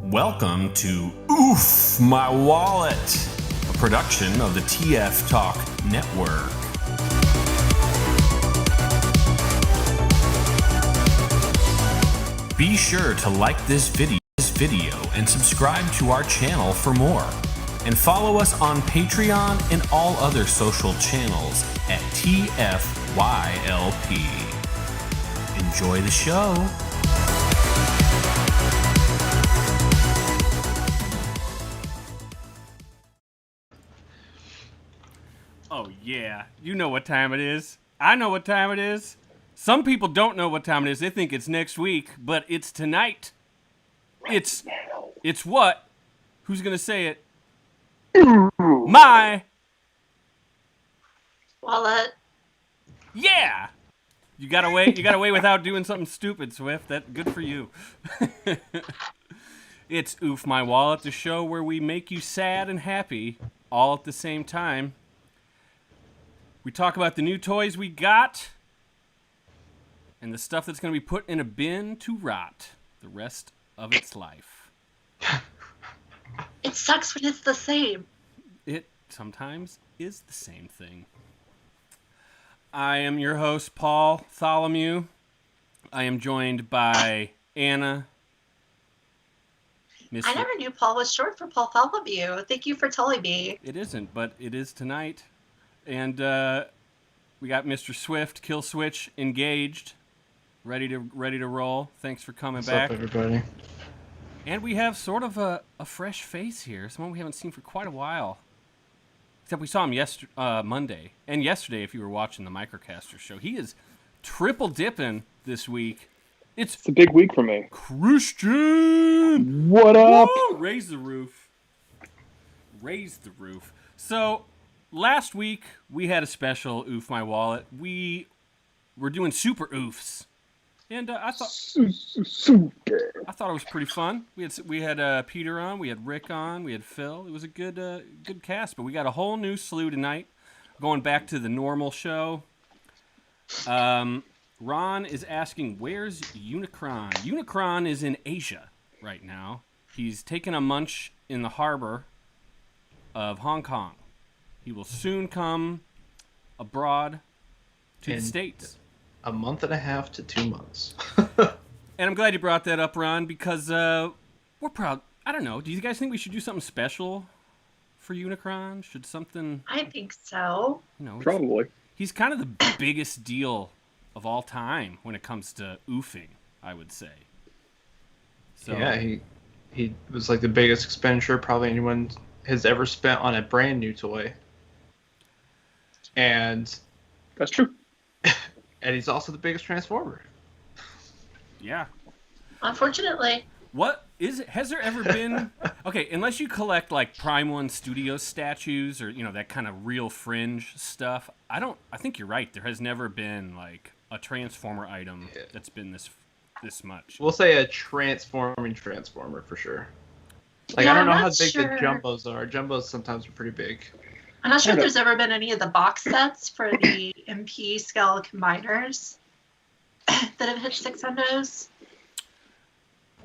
Welcome to Oof, My Wallet, a production of the TF Talk Network. Be sure to like this video and subscribe to our channel for more. And follow us on Patreon and all other social channels at TFYLP. Enjoy the show. Oh yeah, you know what time it is. I know what time it is. Some people don't know what time it is. They think it's next week, but it's tonight. It's what? Who's gonna say it? My wallet. Yeah. You got away without doing something stupid, Swift. That good for you. It's Oof My Wallet, the show where we make you sad and happy all at the same time. We talk about the new toys we got and the stuff that's going to be put in a bin to rot the rest of its life. It sucks when it's the same. It sometimes is the same thing. I am your host, Paul Tholomew. I am joined by Anna. I never knew Paul was short for Paul Tholomew. Thank you for telling me. It isn't, but it is tonight. And we got Mr. Swift, Kill Switch, engaged, ready to roll. Thanks for coming back. What's up, everybody? And we have sort of a fresh face here, someone we haven't seen for quite a while. Except we saw him Monday, and yesterday if you were watching the Microcaster show. He is triple dipping this week. It's a big week for me. Christian! What up? Woo! Raise the roof. Raise the roof. So, last week, we had a special Oof My Wallet. We were doing super oofs. And I thought it was pretty fun. We had Peter on, we had Rick on, we had Phil. It was a good cast, but we got a whole new slew tonight, going back to the normal show. Ron is asking, where's Unicron? Unicron is in Asia right now. He's taking a munch in the harbor of Hong Kong. He will soon come abroad to the States. A month and a half to 2 months. And I'm glad you brought that up, Ron, because we're proud. I don't know. Do you guys think we should do something special for Unicron? Should something... I think so. You know, Probably. He's kind of the biggest deal of all time when it comes to oofing, I would say. So, yeah, he was like the biggest expenditure probably anyone has ever spent on a brand new toy. And... That's true. And he's also the biggest Transformer. Yeah. Unfortunately. What is it? Has there ever been... Okay, unless you collect, like, Prime 1 Studios statues or, you know, that kind of real fringe stuff, I think you're right. There has never been, like, a Transformer item that's been this much. We'll say a transforming Transformer for sure. Like, Yeah, I don't know I'm how not big sure. the Jumbos are. Jumbos sometimes are pretty big. I'm not sure if there's ever been any of the box sets for the MP scale combiners that have hit 600s.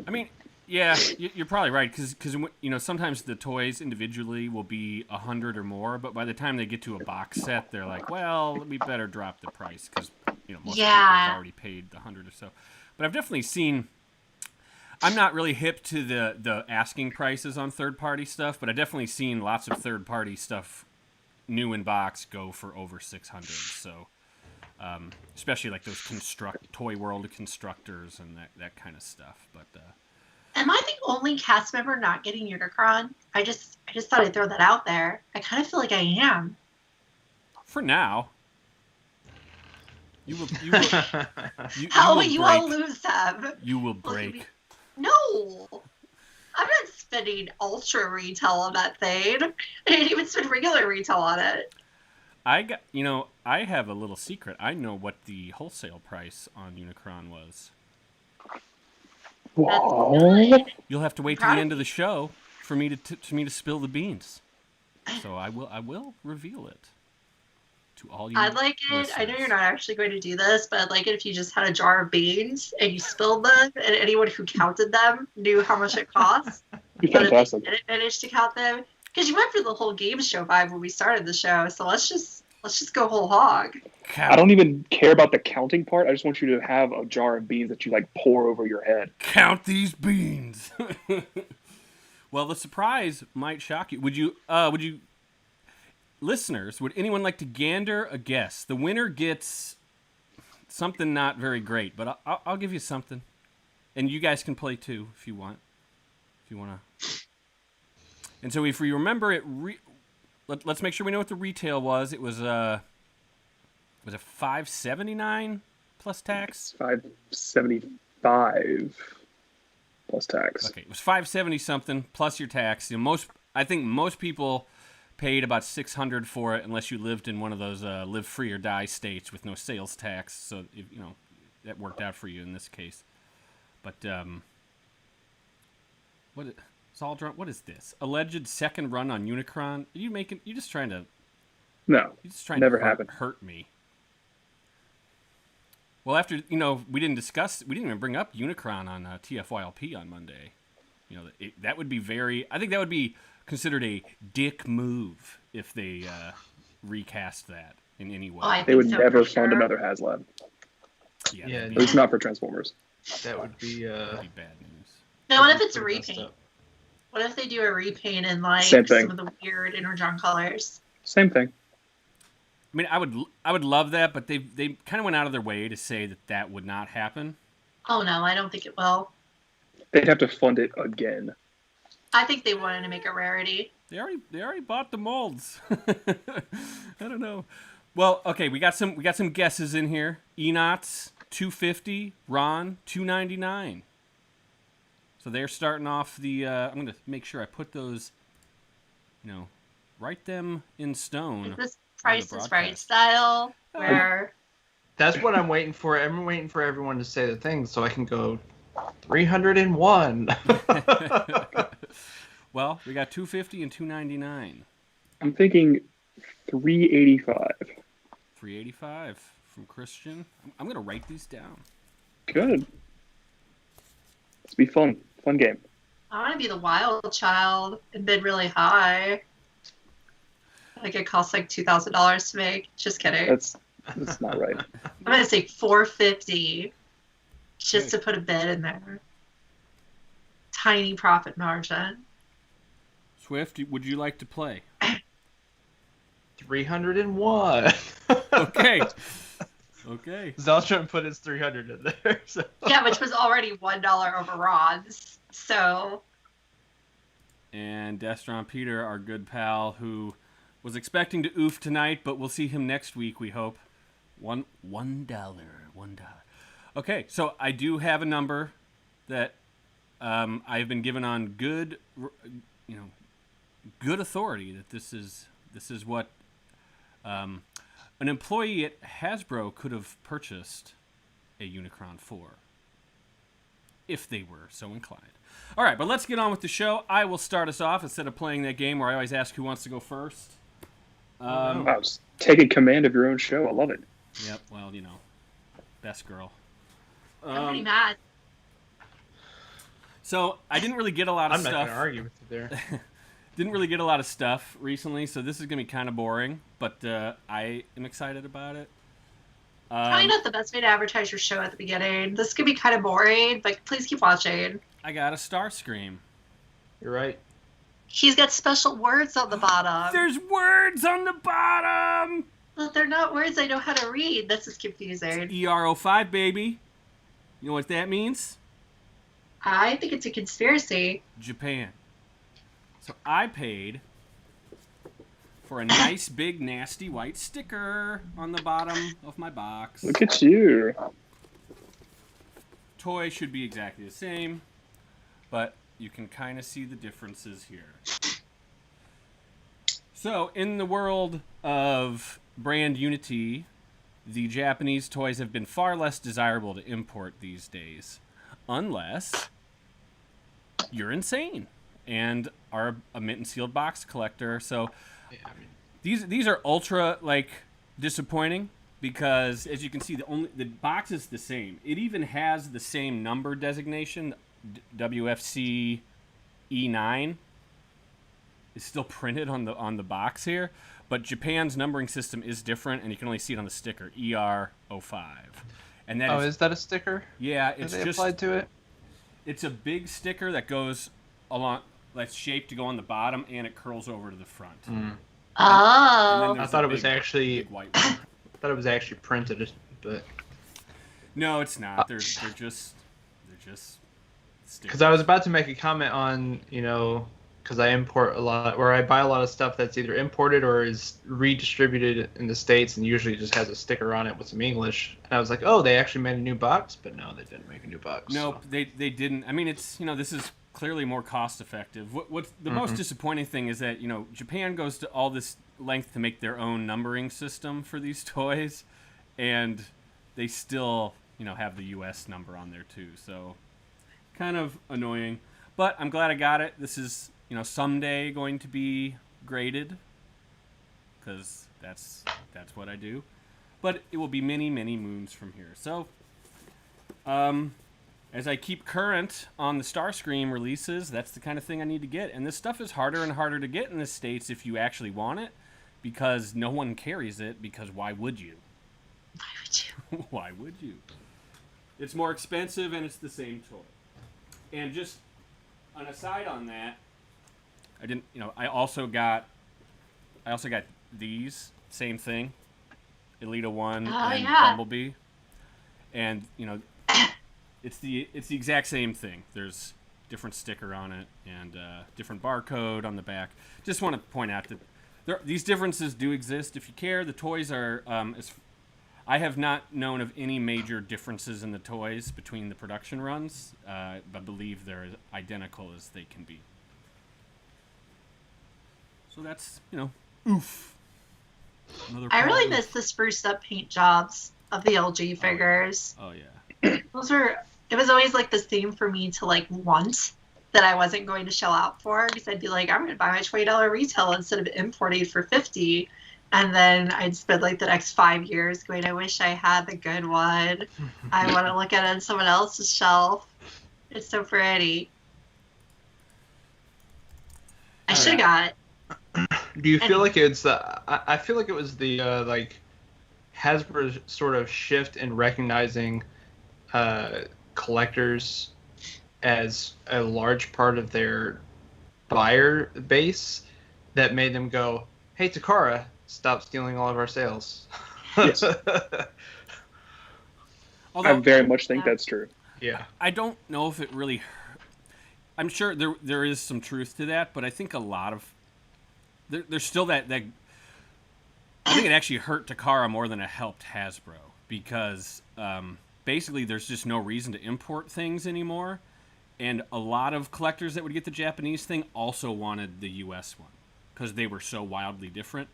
I mean, yeah, you're probably right, because you know, sometimes the toys individually will be 100 or more, but by the time they get to a box set, they're like, well, we better drop the price, because, you know, most people have already paid the 100 or so. But I've definitely seen... I'm not really hip to the asking prices on third-party stuff, but I've definitely seen lots of third-party stuff new in box go for over 600. So, especially like those Toy World constructors and that kind of stuff. But am I the only cast member not getting Unicron? I just thought I'd throw that out there. I kind of feel like I am. for now, you will. How will will you break. all lose them? You will break. No! I'm not spending ultra retail on that thing. I didn't even spend regular retail on it. I have a little secret. I know what the wholesale price on Unicron was. What? You'll have to wait till the end of the show for me to spill the beans. So I will reveal it To all you I'd like it. listeners. I know you're not actually going to do this, but I'd like it if you just had a jar of beans and you spilled them, and anyone who counted them knew how much it cost. Be But if fantastic. you didn't manage to count them, because you went for the whole game show vibe when we started the show, so let's just go whole hog. Count, I don't even care about the counting part. I just want you to have a jar of beans that you like pour over your head. count these beans. Well, the surprise might shock you. Would you, listeners, would anyone like to gander a guess? The winner gets something not very great, but I'll give you something. And you guys can play too if you want. If you want to. And so if we remember it, let's make sure we know what the retail was. It was it $5.79 plus tax? $5.75 plus tax. Okay, it was $5.70 something plus your tax. I think most people paid about $600 for it, unless you lived in one of those live free or die states with no sales tax. So that worked out for you in this case. But what is this? Alleged second run on Unicron? You just trying to Never happened. hurt me. Well, after we didn't even bring up Unicron on TFYLP on Monday. That would be I think that would be considered a dick move if they recast that in any way. Oh, I They would think so, never for fund sure. another HasLab. Yeah, Yeah, that'd At least not for Transformers. That would be that'd be bad news. Now, what if it's a pretty messed repaint? up. What if they do a repaint in like Same thing. some of the weird interdrawn colors? Same thing. I mean, I would love that, but they kind of went out of their way to say that would not happen. Oh no, I don't think it will. They'd have to fund it again. I think they wanted to make a rarity. They already bought the molds. I don't know. Well, okay, we got some guesses in here. Enots $250, Ron $299. So they're starting off the. I'm gonna make sure I put those. Write them in stone. Is this Price is broadcast. Right style where That's what I'm waiting for. I'm waiting for everyone to say the thing so I can go 301. Well, we got $250 and $299. I'm thinking 385. $385 from Christian. I'm gonna write these down. Good. Let's be fun. Fun game. I want to be the wild child and bid really high. Like it costs like $2,000 to make. Just kidding. That's not right. I'm gonna say $450 just Okay. to put a bid in there. Tiny profit margin. Swift, would you like to play? 301. Okay. Okay. Zal's trying to put his 300 in there. So. Yeah, which was already $1 over Ron's. So And Destron Peter, our good pal, who was expecting to oof tonight, but we'll see him next week, we hope. $1. Okay, so I do have a number that I've been given on good authority that this is what an employee at Hasbro could have purchased a Unicron for, if they were so inclined. All right, but let's get on with the show. I will start us off instead of playing that game where I always ask who wants to go first. Wow, just taking command of your own show. I love it. Yep, well, best girl. I'm pretty mad. So I didn't really get a lot of I'm not stuff. going to argue with you there. Didn't really get a lot of stuff recently, so this is going to be kind of boring, but I am excited about it. Probably not the best way to advertise your show at the beginning. This could be kind of boring, but please keep watching. I got a Starscream. You're right. He's got special words on the bottom. There's words on the bottom! But they're not words I know how to read. This is confusing. ER05, baby. You know what that means? I think it's a conspiracy. Japan. So I paid for a nice, big, nasty white sticker on the bottom of my box. Look at you. Toy should be exactly the same, but you can kind of see the differences here. So, in the world of brand unity, the Japanese toys have been far less desirable to import these days, unless you're insane and are a mint and sealed box collector. So, Yeah, I mean, these are ultra, disappointing because, as you can see, the box is the same. It even has the same number designation, WFC E9. Is still printed on the box here, but Japan's numbering system is different, and you can only see it on the sticker ER05. And that is that a sticker? Yeah, it's they just applied to it. It's a big sticker that goes along, that's shaped to go on the bottom, and it curls over to the front. Mm. Oh. I thought it was actually. big white one. I thought it was actually printed, but No, it's not. They're just stickers. because I was about to make a comment on because I import a lot, or I buy a lot of stuff that's either imported or is redistributed in the States and usually just has a sticker on it with some English. And I was like, oh, they actually made a new box, but no, they didn't make a new box. Nope, so. they didn't. I mean, it's this is clearly more cost effective. What's the most disappointing thing is that Japan goes to all this length to make their own numbering system for these toys, and they still have the U.S. number on there too. So kind of annoying, but I'm glad I got it. This is someday going to be graded because that's what I do, but it will be many moons from here. So as I keep current on the Starscream releases, that's the kind of thing I need to get, and this stuff is harder and harder to get in the States if you actually want it, because no one carries it, because why would you? Why would you? It's more expensive and it's the same toy. And just an aside on that, I also got these, same thing, Elita 1 and Bumblebee. And, it's the exact same thing. There's different sticker on it and different barcode on the back. Just want to point out that these differences do exist. If you care, the toys are I have not known of any major differences in the toys between the production runs. I believe they're as identical as they can be. So that's, oof. I really miss the spruced up paint jobs of the LG figures. Oh, yeah. It was always like this theme for me to want that I wasn't going to shell out for, because I'd be like, I'm going to buy my $20 retail instead of importing for $50. And then I'd spend the next 5 years going, I wish I had the good one. I want to look at it on someone else's shelf. It's so pretty. I should have got it. Do you feel like it's I feel like it was the Hasbro's sort of shift in recognizing collectors as a large part of their buyer base that made them go, hey, Takara, stop stealing all of our sales. Yes. Although, I very much think that's true. Yeah. I don't know if it really... I'm sure there is some truth to that, but I think a lot of... There's still that... I think it actually hurt Takara more than it helped Hasbro, because basically there's just no reason to import things anymore, and a lot of collectors that would get the Japanese thing also wanted the US one, because they were so wildly different.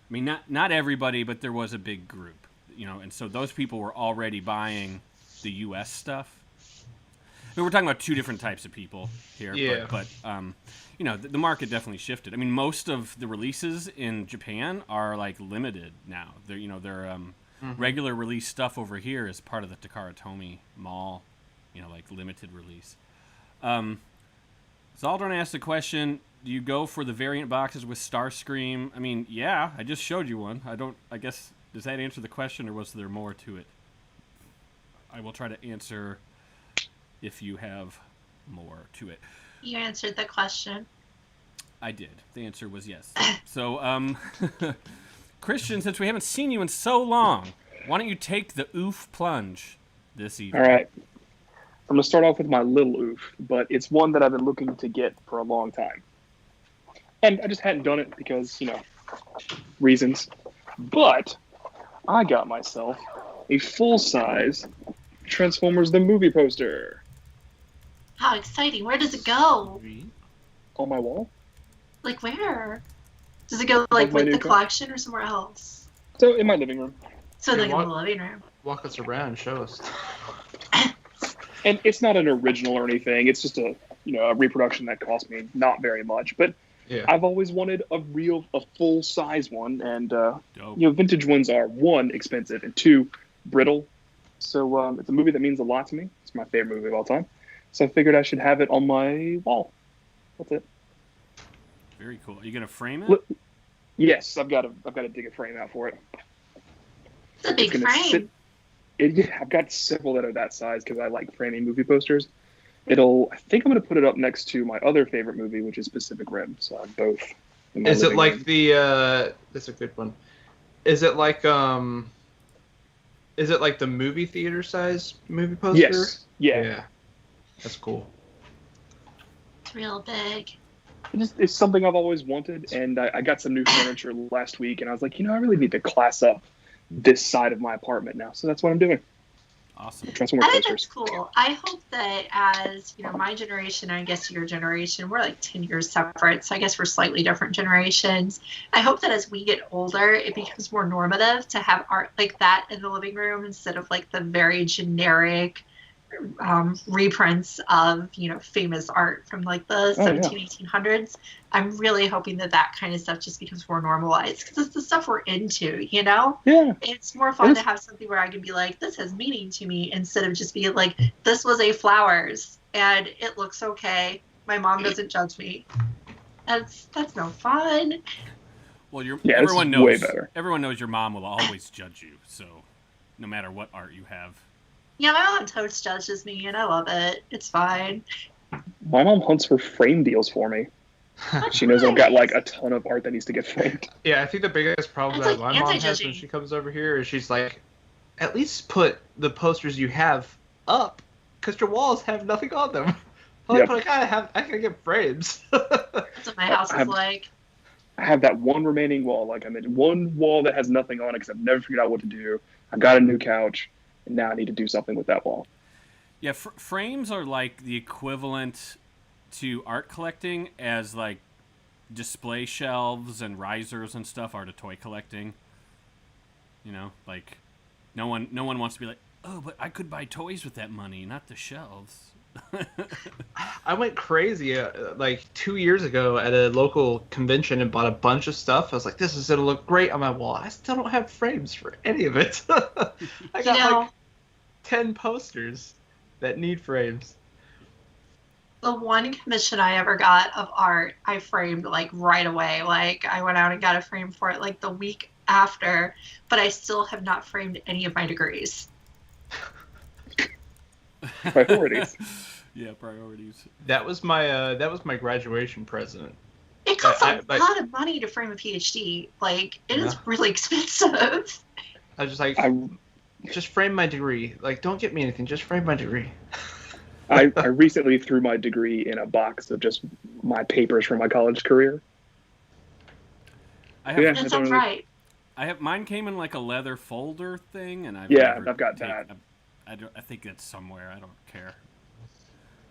I mean, not everybody, but there was a big group, and so those people were already buying the US stuff. I mean, we're talking about two different types of people here, yeah. but the market definitely shifted. I mean, most of the releases in Japan are limited now. They're regular release stuff over here is part of the Takara Tomy Mall, limited release. Zaldron asked the question, do you go for the variant boxes with Starscream? I mean, yeah, I just showed you one. I guess, does that answer the question, or was there more to it? I will try to answer if you have more to it. You answered the question. I did. The answer was yes. So, Christian, since we haven't seen you in so long, why don't you take the Oof plunge this evening? All right. I'm going to start off with my little Oof, but it's one that I've been looking to get for a long time. And I just hadn't done it because, reasons. But I got myself a full-size Transformers the movie poster. How exciting. Where does it go? On my wall. Where? Does it go Like my with new the car? collection or somewhere else? So, in my living room. So Yeah, in the living room. Walk us around, show us. And it's not an original or anything. It's just a reproduction that cost me not very much. But Yeah. I've always wanted a full size one, and Dope. vintage ones are, one, expensive, and two, brittle. So it's a movie that means a lot to me. It's my favorite movie of all time. So I figured I should have it on my wall. That's it. Very cool. Are you gonna frame it? Yes, I've got to dig a frame out for it. It's a big frame. I've got several that are that size because I like framing movie posters. I think I'm going to put it up next to my other favorite movie, which is Pacific Rim. So I have both. Is it like that's a good one. Is it like the movie theater size movie poster? Yes. Yeah. That's cool. It's real big. It's something I've always wanted, and I got some new furniture last week, and I was like, I really need to class up this side of my apartment now. So that's what I'm doing. Awesome. Try some more I think posters. that's cool. I hope that as, my generation, I guess your generation, we're like 10 years separate, so I guess we're slightly different generations. I hope that as we get older, it becomes more normative to have art like that in the living room instead of like the very generic reprints of famous art from like the 1800s. I'm really hoping that kind of stuff just becomes more normalized because it's the stuff we're into. Yeah, it's more fun to have something where I can be like, this has meaning to me, instead of just being like, this was a flowers and it looks okay, my mom doesn't judge me. That's no fun. Well, everyone knows way better. Everyone knows your mom will always judge you, so no matter what art you have. Yeah, my mom totes judges me, and I love it. It's fine. My mom hunts for frame deals for me. She knows I've got like a ton of art that needs to get framed. Yeah, I think the biggest problem that my mom has when she comes over here is she's like, at least put the posters you have up, because your walls have nothing on them. But I gotta get frames. That's what my house is like. I have that one remaining wall, like I mentioned, one wall that has nothing on it because I've never figured out what to do. I got a new couch. Now I need to do something with that wall. Yeah, frames are like the equivalent to art collecting as like display shelves and risers and stuff are to toy collecting. Like no one wants to be like, oh, but I could buy toys with that money, not the shelves. I went crazy like 2 years ago at a local convention and bought a bunch of stuff. I was like, this is going to look great on my wall. I still don't have frames for any of it. I got like 10 posters that need frames. The one commission I ever got of art, I framed like right away. Like I went out and got a frame for it like the week after, but I still have not framed any of my degrees. Priorities. Yeah, priorities. That was my graduation present. It costs a lot of money to frame a PhD. Like it is really expensive. I was just like, just frame my degree. Like, don't get me anything. Just frame my degree. I recently threw my degree in a box of just my papers from my college career. That sounds right. Mine came in like a leather folder thing, and I've got that. I think it's somewhere. I don't care.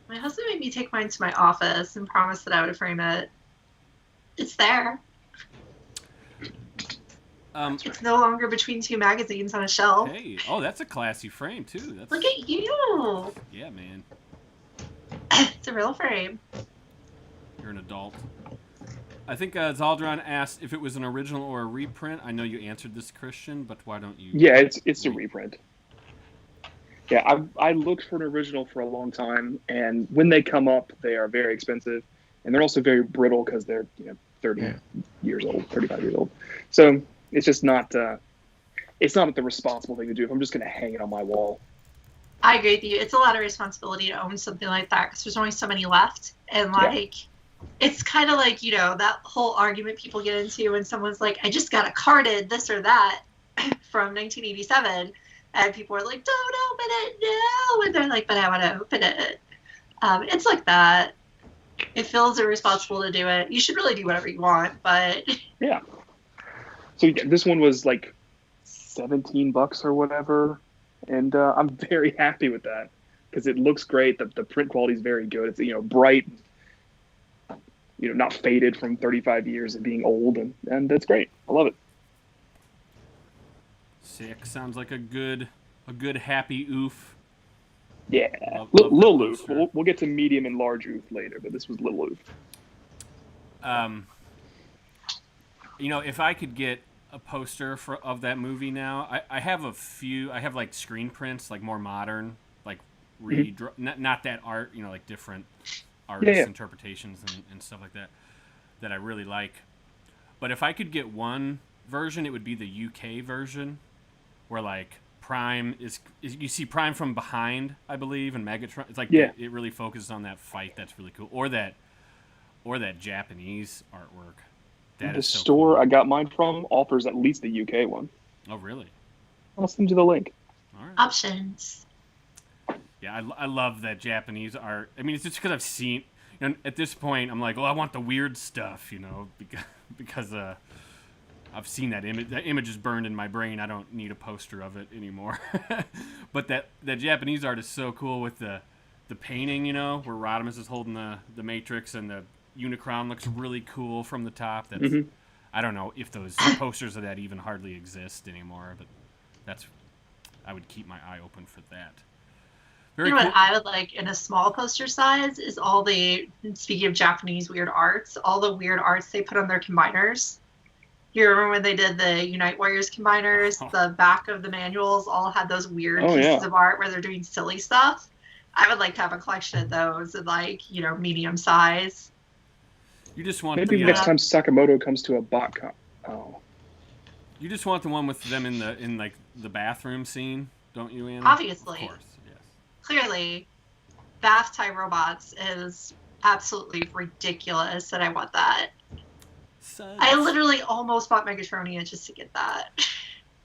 My husband made me take mine to my office and promised that I would frame it. It's there. It's no longer between two magazines on a shelf. Hey, that's a classy frame too. Look at you. Yeah, man. It's a real frame. You're an adult. I think Zaldron asked if it was an original or a reprint. I know you answered this, Christian, but why don't you? Yeah, it's a reprint. Yeah, I looked for an original for a long time, and when they come up, they are very expensive, and they're also very brittle because they're 30 years old, 35 years old. So it's just not it's not the responsible thing to do if I'm just going to hang it on my wall. I agree with you. It's a lot of responsibility to own something like that because there's only so many left, and it's kind of like that whole argument people get into when someone's like, I just got a carded this or that from 1987. And people are like, don't open it now. And they're like, but I want to open it. It's like that. It feels irresponsible to do it. You should really do whatever you want, but... Yeah. So this one was like $17 or whatever. And I'm very happy with that because it looks great. The print quality is very good. It's, bright, not faded from 35 years of being old. And that's great. I love it. Sick. Sounds like a good happy oof. Yeah. Little oof. We'll get to medium and large oof later, but this was little oof. If I could get a poster of that movie now, I have a few. I have like screen prints, like more modern, like not that art, like different artists' interpretations and stuff like that I really like. But if I could get one version, it would be the UK version, where like Prime is you see Prime from behind, I believe, and Megatron. It's like it really focuses on that fight. That's really cool. Or that Japanese artwork. The store I got mine from offers at least the UK one. Oh, really? I'll send you the link. All right. Options. Yeah, I love that Japanese art. I mean, it's just because I've seen. At this point, I'm like, I want the weird stuff, because I've seen that image. That image is burned in my brain. I don't need a poster of it anymore. But that Japanese art is so cool with the painting, where Rodimus is holding the Matrix and the Unicron looks really cool from the top. That's I don't know if those posters of that even hardly exist anymore, but I would keep my eye open for that. Very What cool. I would like in a small poster size is speaking of Japanese weird arts, all the weird arts they put on their combiners. You remember when they did the Unite Warriors combiners? The back of the manuals all had those weird pieces of art where they're doing silly stuff. I would like to have a collection of those in medium size. You just want maybe next time Sakamoto comes to a BotCon. Oh. You just want the one with them in the bathroom scene, don't you, Anna? Obviously. Of course, yes. Clearly, bath time robots is absolutely ridiculous, and I want that. I literally almost bought Megatronia just to get that.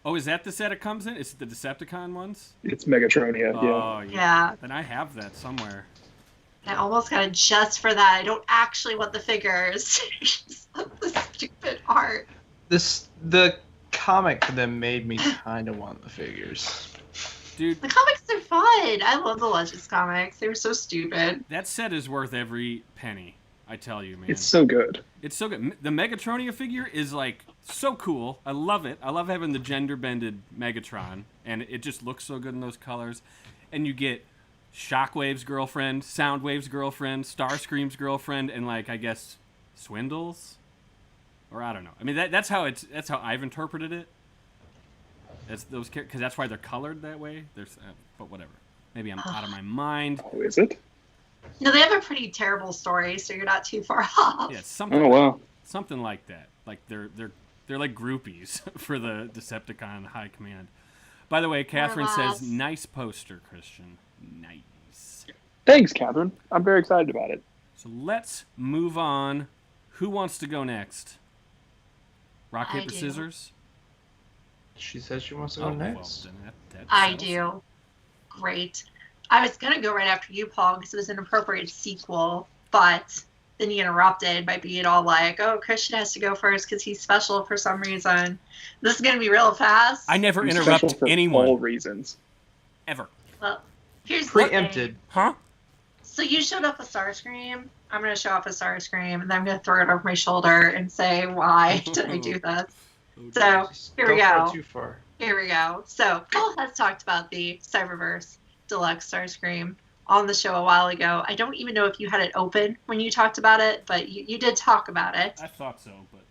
Oh, is that the set it comes in? Is it the Decepticon ones? It's Megatronia, Oh, yeah. Then I have that somewhere. I almost got it just for that. I don't actually want the figures. Just want the stupid art. The comic for them made me kind of want the figures. Dude, the comics are fun. I love the Legends comics. They were so stupid. That set is worth every penny. I tell you, man. It's so good. It's so good. The Megatronia figure is like so cool. I love it. I love having the gender-bended Megatron, and it just looks so good in those colors. And you get Shockwave's girlfriend, Soundwave's girlfriend, Starscream's girlfriend, and I guess Swindle's, or I don't know. I mean that's how I've interpreted it. That's those because that's why they're colored that way. But whatever. Maybe I'm out of my mind. Oh, is it? No, they have a pretty terrible story, so you're not too far off. Yeah, something. Oh wow. Something like that. Like they're like groupies for the Decepticon High Command. By the way, Catherine says, "Nice poster, Christian. Nice." Thanks, Catherine. I'm very excited about it. So let's move on. Who wants to go next? Rock, paper, scissors? She says she wants to go next. Well, then I do. Great. I was going to go right after you, Paul, because it was an appropriate sequel, but then you interrupted by being all like, oh, Christian has to go first because he's special for some reason. This is going to be real fast. I never I'm interrupt special for anyone. all reasons. Ever. Well, here's Preempted. the thing. Huh? So you showed up with Starscream. I'm going to show up with Starscream, and then I'm going to throw it over my shoulder and say, why did I do this? So, here we go. Too far. Here we go. So, Paul has talked about the Cyberverse Deluxe Starscream on the show a while ago. I don't even know if you had it open when you talked about it, but you did talk about it. I thought so, but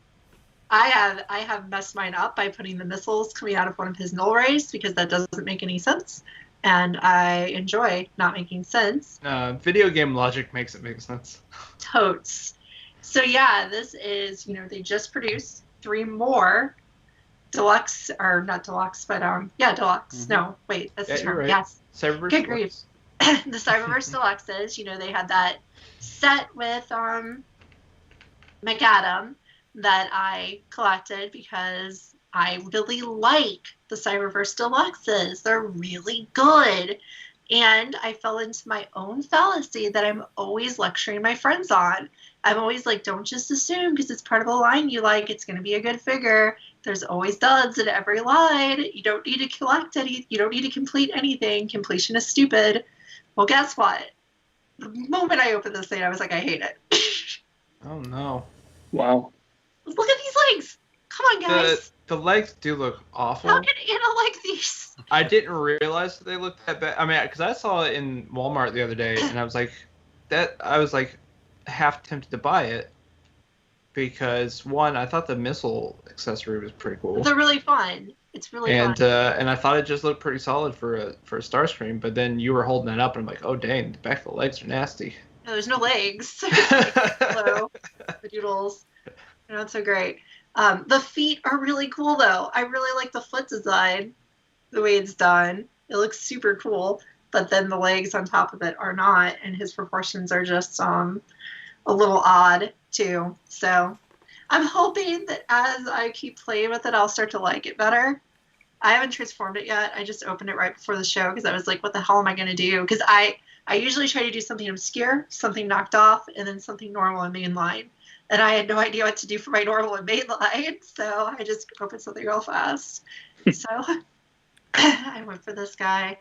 I have messed mine up by putting the missiles coming out of one of his null rays because that doesn't make any sense. And I enjoy not making sense. Video game logic makes it make sense. Totes. So yeah, this is, they just produced 3 more deluxe, or not deluxe, but deluxe. Mm-hmm. No, wait, that's the term. Right. Yes. Cyberverse. Good grief. The Cyberverse Deluxes, they had that set with McAdam that I collected because I really like the Cyberverse Deluxes. They're really good. And I fell into my own fallacy that I'm always lecturing my friends on. I'm always like, don't just assume because it's part of the line you like, it's going to be a good figure. There's always duds in every line. You don't need to collect any. You don't need to complete anything. Completion is stupid. Well, guess what? The moment I opened this thing, I was like, I hate it. Oh no. Wow. Look at these legs. Come on, guys. The legs do look awful. How can Anna like these? I didn't realize that they looked that bad. I mean, because I saw it in Walmart the other day, and I was like, half tempted to buy it. because one, I thought the missile accessory was pretty cool. They're really fun. It's really and fun. and I thought it just looked pretty solid for a Starscream, but then you were holding that up, and I'm like, oh dang, the back of the legs are nasty. No, there's no legs. Hello, the doodles. Not so great. The feet are really cool though. I really like the foot design, the way it's done. It looks super cool. But then the legs on top of it are not, and his proportions are just a little odd too. So I'm hoping that as I keep playing with it, I'll start to like it better. I haven't transformed it yet. I just opened it right before the show because I was like, what the hell am I going to do? Because I usually try to do something obscure, something knocked off, and then something normal and mainline. And I had no idea what to do for my normal and mainline, so I just opened something real fast. So I went for this guy,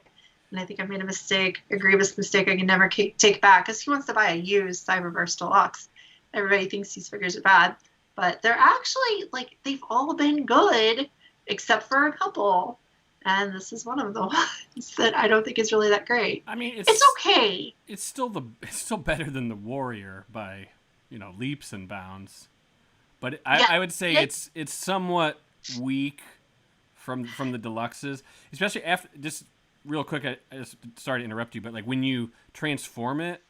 and I think I made a mistake, a grievous mistake I can never take back, because he wants to buy a used Cyberverse Deluxe. Everybody thinks these figures are bad, but they're actually, like, they've all been good, except for a couple. And this is one of the ones that I don't think is really that great. I mean, it's okay. It's still better than the Warrior by, leaps and bounds. But I would say it's somewhat weak from the deluxes, especially after. Just real quick, I just sorry to interrupt you, but like when you transform it,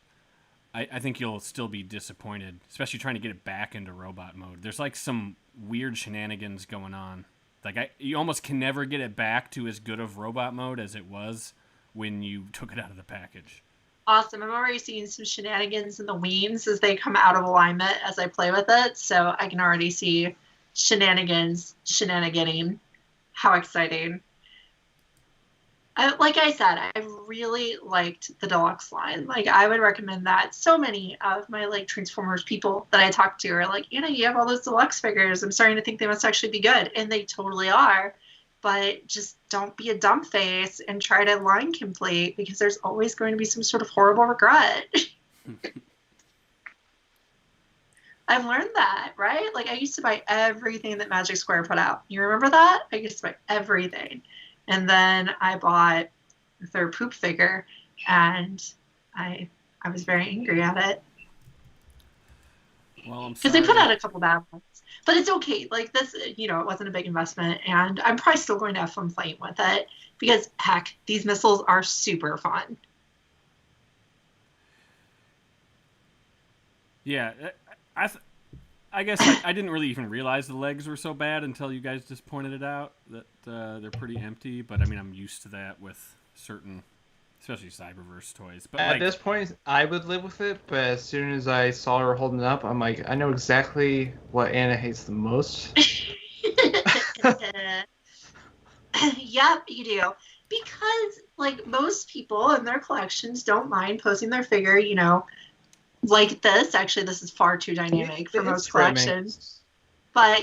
I think you'll still be disappointed, especially trying to get it back into robot mode. There's like some weird shenanigans going on. Like you almost can never get it back to as good of robot mode as it was when you took it out of the package. Awesome. I'm already seeing some shenanigans in the weens as they come out of alignment as I play with it. So I can already see shenaniganing. How exciting. Like I said, I really liked the deluxe line. Like, I would recommend that. So many of my, like, Transformers people that I talk to are like, you have all those deluxe figures. I'm starting to think they must actually be good. And they totally are. But just don't be a dumb face and try to line complete, because there's always going to be some sort of horrible regret. I've learned that, right? Like, I used to buy everything that Magic Square put out. You remember that? I used to buy everything. And then I bought their poop figure, and I was very angry at it. Well, I'm sorry. Because they put out a couple bad ones. But it's okay. Like, this, it wasn't a big investment, and I'm probably still going to have fun playing with it, because, heck, these missiles are super fun. Yeah, I guess I didn't really even realize the legs were so bad until you guys just pointed it out, that they're pretty empty. But I mean, I'm used to that with certain, especially Cyberverse toys. But at this point, I would live with it. But as soon as I saw her holding it up, I'm like, I know exactly what Anna hates the most. Yep, you do. Because, like, most people in their collections don't mind posting their figure, like this. Actually, this is far too dynamic for most collections. But,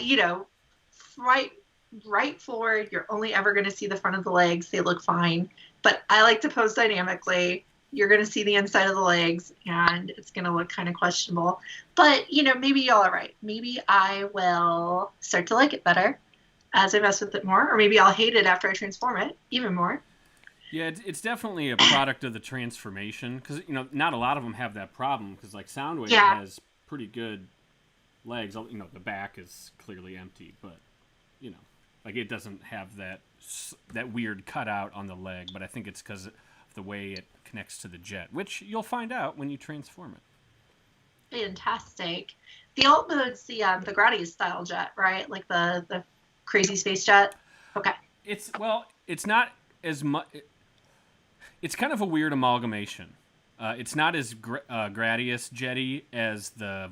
right forward, you're only ever going to see the front of the legs. They look fine. But I like to pose dynamically. You're going to see the inside of the legs, and it's going to look kind of questionable. But, maybe y'all are right. Maybe I will start to like it better as I mess with it more. Or maybe I'll hate it after I transform it even more. Yeah, it's definitely a product of the transformation, because not a lot of them have that problem, because like Soundwave has pretty good legs. The back is clearly empty, but like it doesn't have that weird cutout on the leg. But I think it's because of the way it connects to the jet, which you'll find out when you transform it. Fantastic. The alt mode's the Gradius style jet, right? Like the crazy space jet. Okay. It's not as much. It's kind of a weird amalgamation. It's not as Gradius jetty as the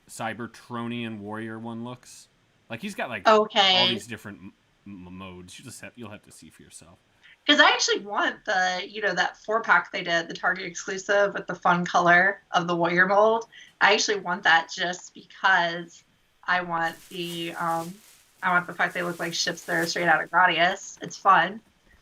Cybertronian warrior one looks. Like, he's got like all these different modes. You'll have to see for yourself. Because I actually want the that 4-pack they did, the Target exclusive with the fun color of the warrior mold. I actually want that just because I want the fact they look like ships that are straight out of Gradius. It's fun.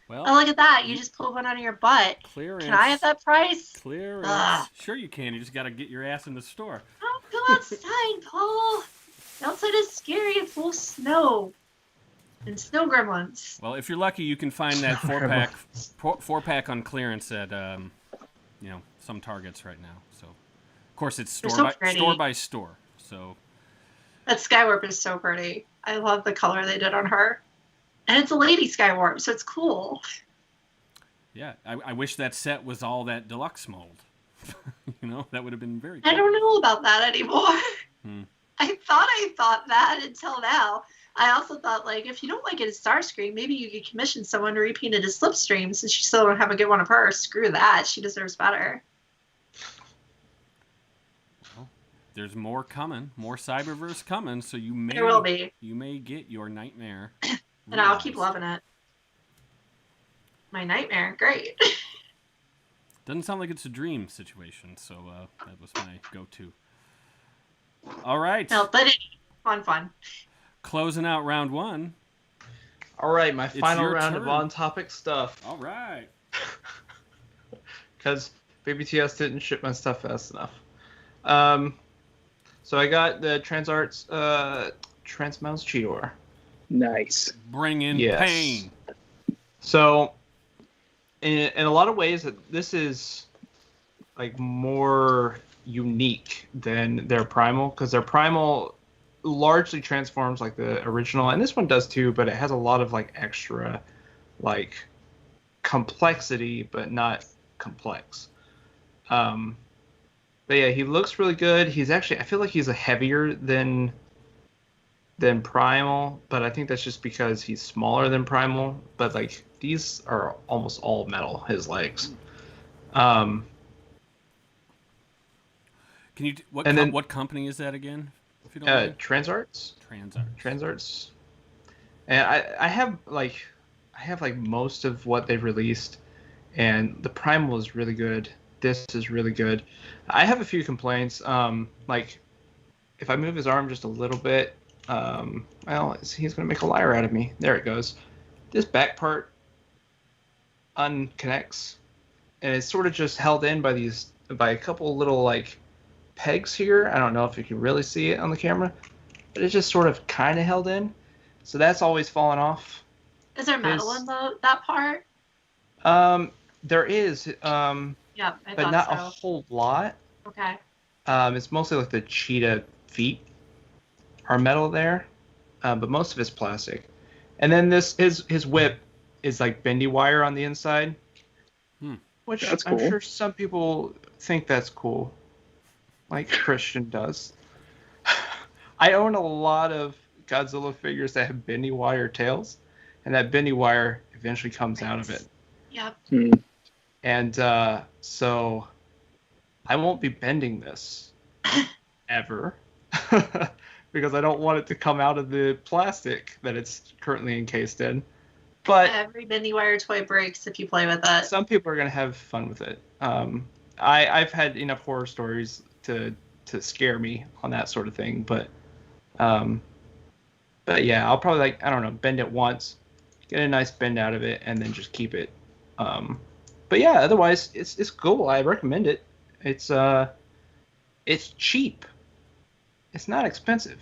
Well, oh, look at that. You just pulled one out of your butt. Clearance. Can I have that price? Clearance. Sure you can. You just got to get your ass in the store. Don't go outside, Paul. Outside is scary and full of snow. And snow gremlins. Well, if you're lucky, you can find that 4-pack on clearance at some Targets right now. So, of course, it's store by store. So, That Skywarp is so pretty. I love the color they did on her. And it's a lady Skywarp, so it's cool. Yeah, I wish that set was all that deluxe mold. That would have been very cool. I don't know about that anymore. I thought that until now. I also thought, like, if you don't like it as Starscream, maybe you could commission someone to repaint it as Slipstream since you still don't have a good one of her. Screw that. She deserves better. Well, there's more coming. More Cyberverse coming, so you may... There will be. You may get your nightmare. And I'll keep loving it. My nightmare. Great. Doesn't sound like it's a dream situation, so that was my go-to. All right. No, but it's fun. Closing out round one. All right, my final round turn. of on-topic stuff. All right. Because BBTS didn't ship my stuff fast enough. So I got the Transarts Transmounts Cheetor. Nice. Bring in pain. So, in a lot of ways, this is like more unique than their Primal, because their Primal largely transforms like the original, and this one does too, but it has a lot of like extra like complexity, but not complex. But yeah, he looks really good. He's actually, I feel like he's a heavier than Primal, but I think that's just because he's smaller than Primal. But like these are almost all metal, his legs. Can you what company is that again? If you don't mind? Transarts. Transarts. And I have like most of what they've released, and the Primal is really good. This is really good. I have a few complaints. Like if I move his arm just a little bit, well, he's gonna make a liar out of me. There it goes. This back part unconnects, and it's sort of just held in by a couple little like pegs here. I don't know if you can really see it on the camera, but it's just sort of kind of held in. So that's always fallen off. Is there metal in that part? There is. Yeah, but not a whole lot. Okay. It's mostly like the cheetah feet are metal there, but most of it's plastic. And then his whip is like bendy wire on the inside, which that's I'm cool. sure some people think that's cool, like Christian does. I own a lot of Godzilla figures that have bendy wire tails, and that bendy wire eventually comes out of it. Yep. And so I won't be bending this ever because I don't want it to come out of the plastic that it's currently encased in. But every bendy wire toy breaks if you play with it. Some people are going to have fun with it. I've had enough horror stories to scare me on that sort of thing. But yeah, I'll probably bend it once, get a nice bend out of it, and then just keep it. But yeah, otherwise it's cool. I recommend it. It's cheap. It's not expensive,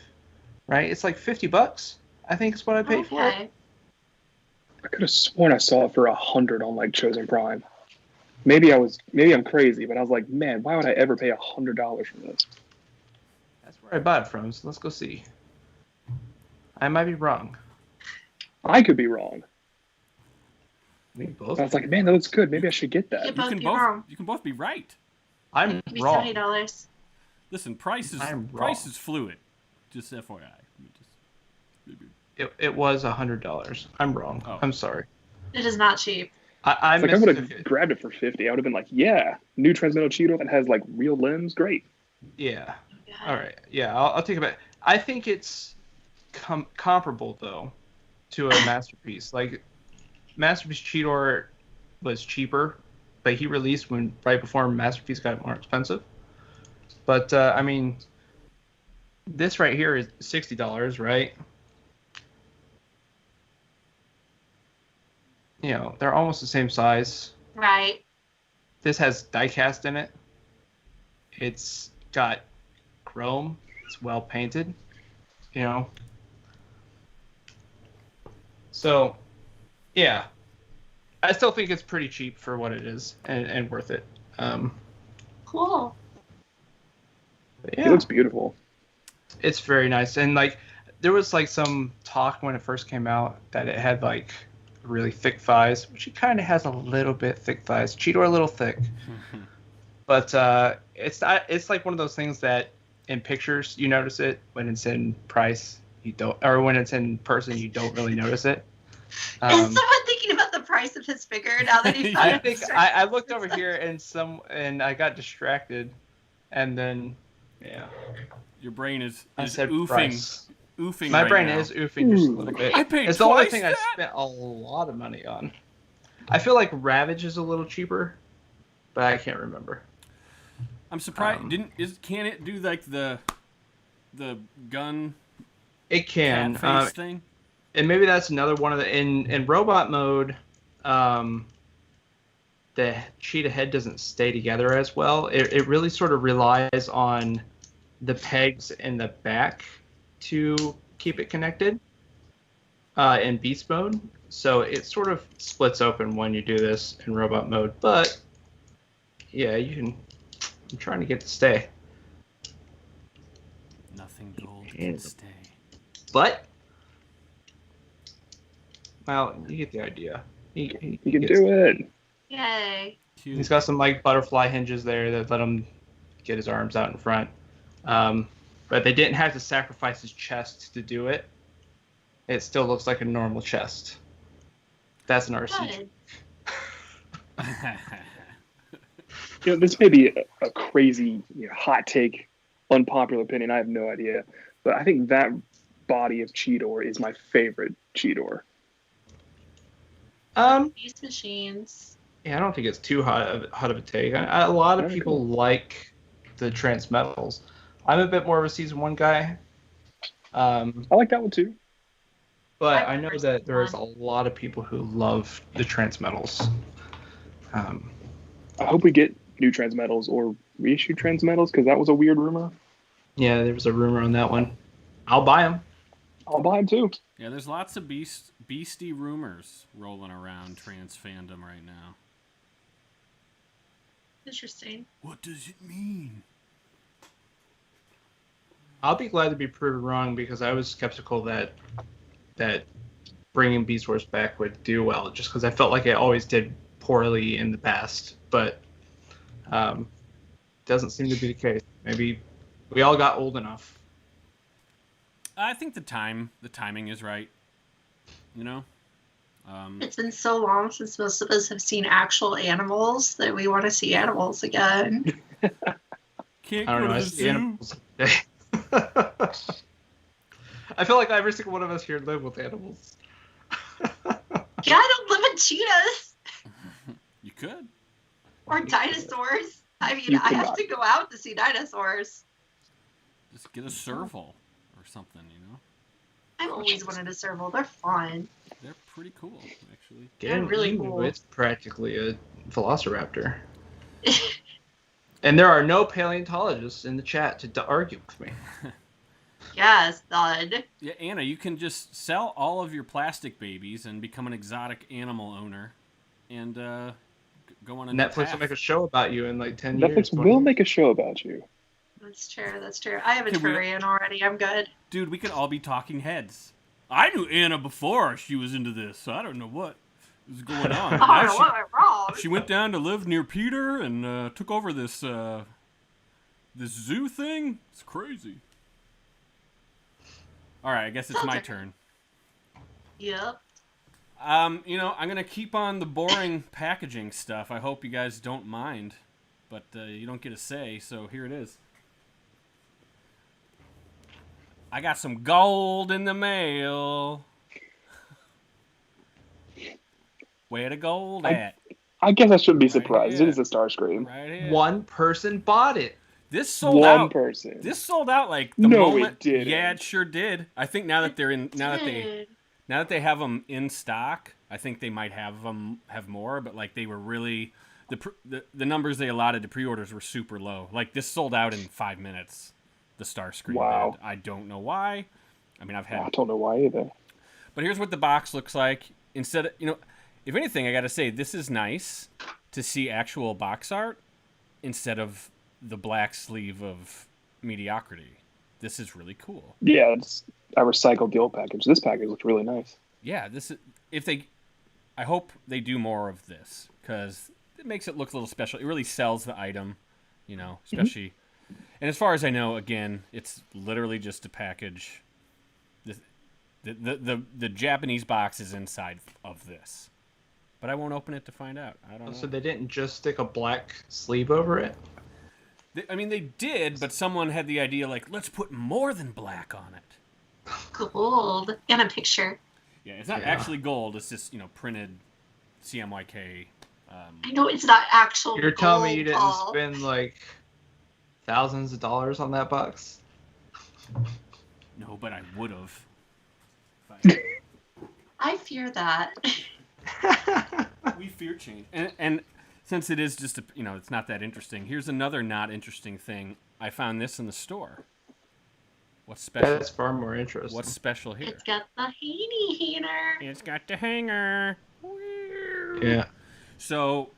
right? It's like $50. I think is what I paid for it. I could have sworn I saw it for $100 on like Chosen Prime. Maybe I'm crazy, but I was like, man, why would I ever pay $100 for this? That's where I bought it from. So let's go see. I might be wrong. I could be wrong. We both. I was like, man, that looks good. Maybe I should get that. You can both be right. I'm Maybe wrong. $70. Listen, price is fluid. Just FYI. It was $100. I'm wrong. Oh. I'm sorry. It is not cheap. I would have grabbed it for $50. I would have been like, yeah, new Transmetal Cheetor that has like real limbs, great. Yeah. All right. Yeah, I'll take it back. I think it's comparable though to a Masterpiece. Like Masterpiece Cheetor was cheaper, but he released right before Masterpiece got more expensive. But I mean, this right here is $60, right? You know, they're almost the same size. Right. This has die-cast in it. It's got chrome. It's well painted. You know. So, yeah. I still think it's pretty cheap for what it is and worth it. Cool. Yeah. He looks beautiful. It's very nice, and like there was like some talk when it first came out that it had like really thick thighs, which it kind of has a little bit thick thighs. Cheetor a little thick, but it's not. It's like one of those things that in pictures you notice it. When it's in price, you don't, or when it's in person, you don't really notice it. Is someone thinking about the price of his figure now that he's I think I looked over here and I got distracted, and then yeah. Your brain is oofing. Price. Oofing. My right brain now. is oofing just a little bit. I paid It's the only twice thing that? I spent a lot of money on. I feel like Ravage is a little cheaper, but I can't remember. I'm surprised. Can it do like the gun? It can. Cat face thing. And maybe that's another one of the in robot mode. The cheetah head doesn't stay together as well. It really sort of relies on the pegs in the back to keep it connected in beast mode. So it sort of splits open when you do this in robot mode. But yeah, you can. I'm trying to get it to stay. Nothing gold can stay. But well, you get the idea. He can do it. Yay. Cute. He's got some like butterfly hinges there that let him get his arms out in front. But they didn't have to sacrifice his chest to do it. It still looks like a normal chest. That's an RC. This may be a crazy, hot take, unpopular opinion. I have no idea, but I think that body of Cheetor is my favorite Cheetor. These machines. Yeah, I don't think it's too hot of a take. A lot of people like the Transmetals. I'm a bit more of a Season 1 guy. I like that one too. But I know that there's a lot of people who love the Transmetals. I hope we get new Transmetals or reissue Transmetals, because that was a weird rumor. Yeah, there was a rumor on that one. I'll buy them. I'll buy them too. Yeah, there's lots of beastie rumors rolling around trans fandom right now. Interesting. What does it mean? I'll be glad to be proven wrong, because I was skeptical that bringing Beast Wars back would do well, just because I felt like it always did poorly in the past. But doesn't seem to be the case. Maybe we all got old enough. I think the timing is right. It's been so long since most of us have seen actual animals that we want to see animals again. Can't I don't go know. to I the see zoo. animals every day. I feel like every single one of us here live with animals. Yeah, I don't live with cheetahs You could. or dinosaurs. I mean, I have to go out to see dinosaurs. Just get a serval or something, I've always wanted a serval. They're fun. They're pretty cool, actually. They're really cool. It's practically a velociraptor. And there are no paleontologists in the chat to argue with me. Yes, thud. Yeah, Anna, you can just sell all of your plastic babies and become an exotic animal owner, and go on a Netflix will make a show about you in like 10 years. Netflix will make a show about you. That's true. That's true. I have a Turian already. I'm good. Dude, we could all be talking heads. I knew Anna before she was into this, so I don't know what was going on. I don't know what went wrong. She went down to live near Peter and took over this this zoo thing. It's crazy. All right, I guess it's my turn. Yep. I'm gonna keep on the boring packaging stuff. I hope you guys don't mind, but you don't get a say, so here it is. I got some gold in the mail. Where the gold at? I guess I shouldn't be surprised. Here. It is a Starscream. Right here. One person bought it. This sold out. One person. This sold out like the No, moment. it didn't. Yeah, it sure did. I think now that they're in, now that they have them in stock, I think they might have more. But like they were really the numbers they allotted to pre-orders were super low. Like this sold out in 5 minutes. The Starscream. Wow. Did. I don't know why. I mean, I don't know why either. But here's what the box looks like. Instead of, if anything, I got to say this is nice to see actual box art instead of the black sleeve of mediocrity. this is really cool. Yeah, it's I recycled the old package. This package looked really nice. Yeah, this is I hope they do more of this because it makes it look a little special. It really sells the item, especially. And as far as I know, again, it's literally just a package. The Japanese box is inside of this, but I won't open it to find out. I don't know. So they didn't just stick a black sleeve over it? They did, but someone had the idea like, let's put more than black on it. Gold and a picture. Yeah, it's not actually gold. It's just printed CMYK. I know it's not actual. You're telling me you gold, didn't Paul. spend like thousands of dollars on that box? No, but I would have. I fear that. We fear change, and since it is just it's not that interesting. Here's another not interesting thing. I found this in the store. What's special? That's far more interesting. What's special here? It's got the handy hanger. It's got the hanger. Yeah. So,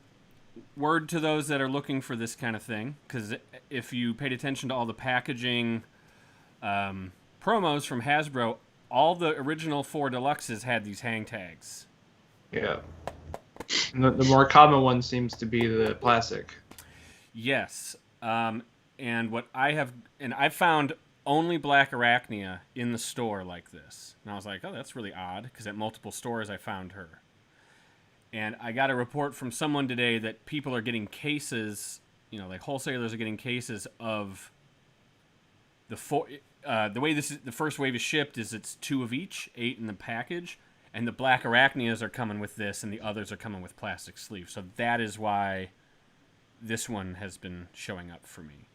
word to those that are looking for this kind of thing, because if you paid attention to all the packaging promos from Hasbro, all the original 4 Deluxes had these hang tags. Yeah. And the more common one seems to be the plastic. Yes. And what I found only Black Arachnia in the store like this. And I was like, oh, that's really odd, because at multiple stores I found her. And I got a report from someone today that people are getting cases, like wholesalers are getting cases of the way the first wave is shipped is it's 2 of each, 8 in the package, and the Black Arachnias are coming with this, and the others are coming with plastic sleeves. So that is why this one has been showing up for me.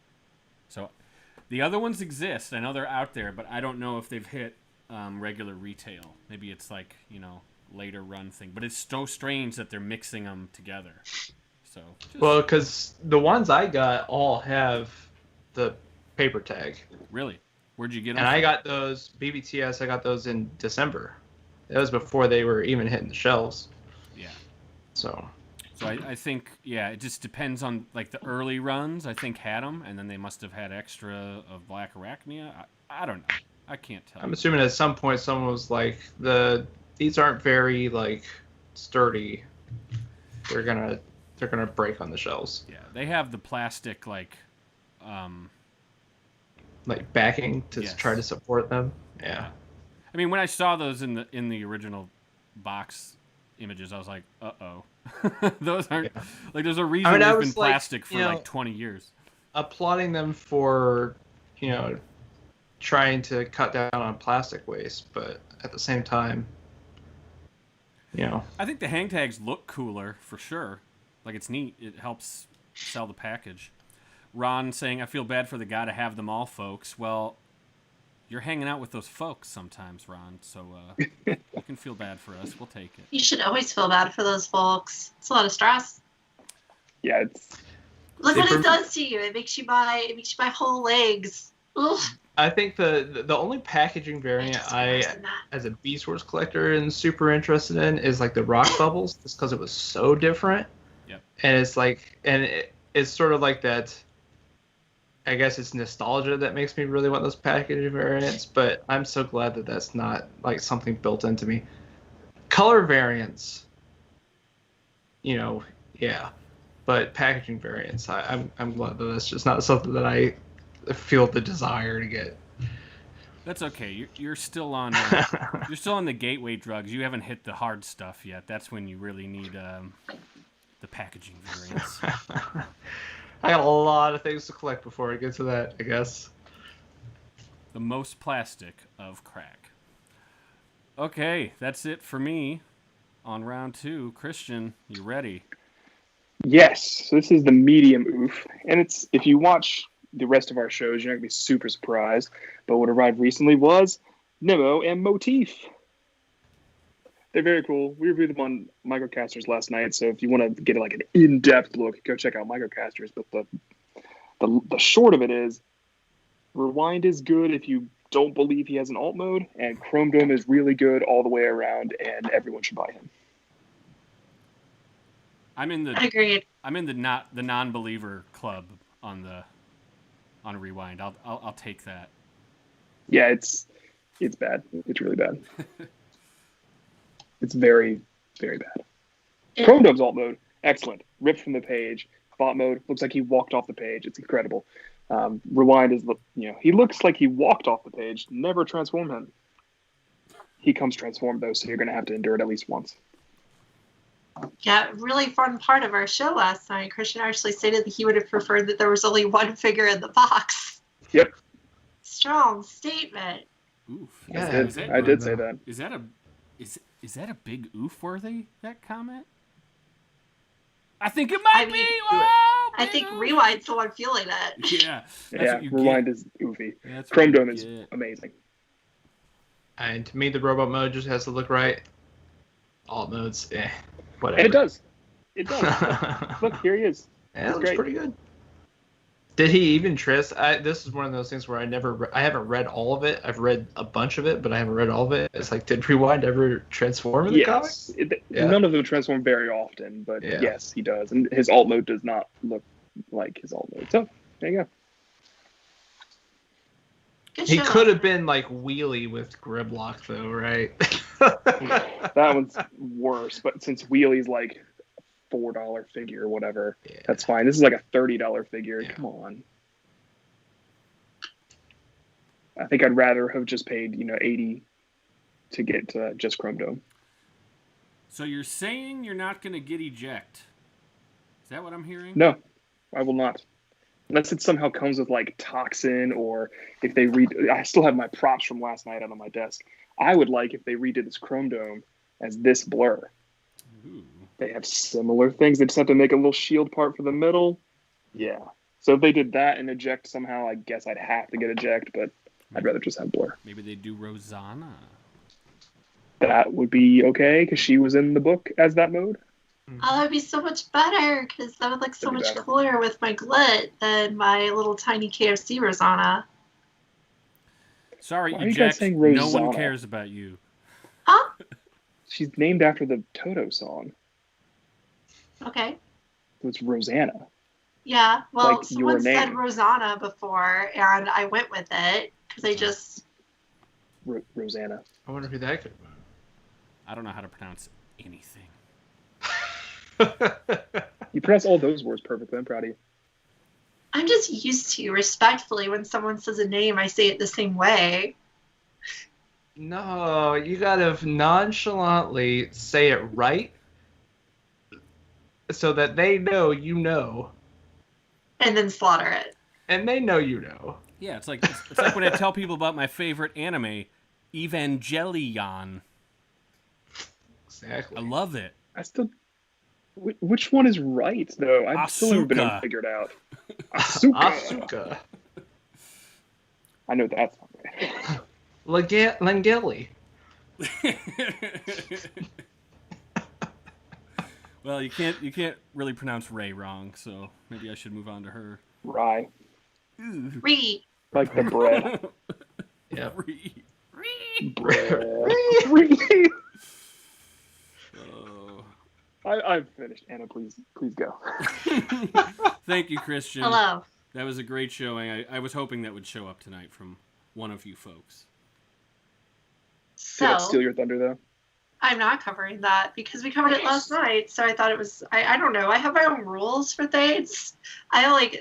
So the other ones exist. I know they're out there, but I don't know if they've hit regular retail. Maybe it's like, later run thing. But it's so strange that they're mixing them together. So Well, because the ones I got all have the paper tag. Really? Where'd you get them And from? I got those, BBTS, I got those in December. That was before they were even hitting the shelves. Yeah. So I think, it just depends on, like, the early runs, I think, had them, and then they must have had extra of Black Arachnia. I don't know. I can't tell. I'm assuming at some point someone was like, these aren't very, like, sturdy. They're gonna break on the shelves. Yeah, they have the plastic, like backing to Yes. try to support them. Yeah. I mean, when I saw those in the original box images, I was like, uh-oh. Those aren't... Yeah. Like, there's a reason I they've was been like, plastic for, like, 20 years. Applauding them for, trying to cut down on plastic waste, but at the same time, I think the hang tags look cooler, for sure. Like, it's neat. It helps sell the package. Ron saying, I feel bad for the guy to have them all, folks. Well, you're hanging out with those folks sometimes, Ron, so you can feel bad for us. We'll take it. You should always feel bad for those folks. It's a lot of stress. Yeah, it's Look what it does to you. It makes you buy whole legs. Ugh. I think the only packaging variant as a Beast Wars collector, am super interested in is like the rock bubbles, just because it was so different. Yep. And it's like, it's sort of like that. I guess it's nostalgia that makes me really want those packaging variants, but I'm so glad that that's not like something built into me. Color variants, yeah, but packaging variants, I'm glad that that's just not something that I feel the desire to get. That's okay. You're still on the gateway drugs. You haven't hit the hard stuff yet. That's when you really need the packaging variants. I got a lot of things to collect before I get to that, I guess. The most plastic of crack. Okay, that's it for me on round 2. Christian, you ready? Yes, so this is the medium oof, and it's if you watch the rest of our shows, you're not gonna be super surprised. But what arrived recently was Nemo and Motif. They're very cool. We reviewed them on Microcasters last night, so if you want to get like an in-depth look, go check out Microcasters. But the short of it is, Rewind is good if you don't believe he has an alt mode, and Chrome Dome is really good all the way around, and everyone should buy him. Agreed. I'm in the non-believer club on Rewind. I'll take that. Yeah, it's bad. It's really bad. It's very, very bad. Chrome Dome's alt mode, excellent. Ripped from the page. Bot mode looks like he walked off the page. It's incredible. Rewind is, he looks like he walked off the page. Never transform him. He comes transformed though, so you're gonna have to endure it at least once. Yeah, really fun part of our show last night. Christian actually stated that he would have preferred that there was only one figure in the box. Yep. Strong statement. Oof. Yeah, I did say that. Is that a big oof worthy, that comment? I think it might be. Oh, I think oof. Rewind's the one feeling it. Yeah. Yeah, Rewind is oofy. That's Chrome what you Dome is get. amazing. And to me, the robot mode just has to look right. Alt modes, whatever. And it does. It does. Look, here he is. Yeah, it It's looks great. pretty good. Did he even tris? This is one of those things where I haven't read all of it. I've read a bunch of it, but I haven't read all of it. It's like, did Rewind ever transform in the comics? Yeah. None of them transform very often, but Yeah. yes, he does. And his alt mode does not look like his alt mode. So, there you go. Good He show. could have been like Wheelie with Grimlock, though, right? That one's worse, but since Wheelie's like $4 figure or whatever, that's fine. This is like a $30 figure. Yeah. Come on. I think I'd rather have just paid, $80 to get just Chrome Dome. So you're saying you're not going to get eject? Is that what I'm hearing? No, I will not. Unless it somehow comes with like toxin, or if they I still have my props from last night out on my desk. I would like if they redid this Chrome Dome as this blur. Ooh. They have similar things. They just have to make a little shield part for the middle. Yeah. So if they did that and eject somehow, I guess I'd have to get eject, but I'd rather just have blur. Maybe they do Rosanna. That would be okay because she was in the book as that mode. Oh, that'd be so much better because that would look so That'd be much better. cooler with my glit than my little tiny KFC Rosanna. Sorry, Why are you guys eject. saying No one Rosanna? cares about you. Huh? She's named after the Toto song. Okay. It's Rosanna. Yeah. Well, Like your someone said name. Rosanna before, and I went with it because I just. Rosanna. I wonder who that could I don't know how to pronounce anything. You pronounce all those words perfectly. I'm proud of you. I'm just used to respectfully when someone says a name, I say it the same way. No, you gotta nonchalantly say it right so that they know you know, And then slaughter it. and they know you know. Yeah, it's like when I tell people about my favorite anime, Evangelion. Exactly. I love it. I still. Which one is right though? I still haven't been Asuka. able to figure it out. Asuka. Asuka. I know that's not right. Langeli. Well, you can't really pronounce Ray wrong, so maybe I should move on to her. Rye. Re. Like the bread. Yeah. Ree. Bread. Oh. I've finished. Anna, please go. Thank you, Christian. Hello. That was a great showing. I was hoping that would show up tonight from one of you folks. Did that So, steal your thunder though? I'm not covering that because we covered it last night. So I thought it was, I don't know. I have my own rules for things.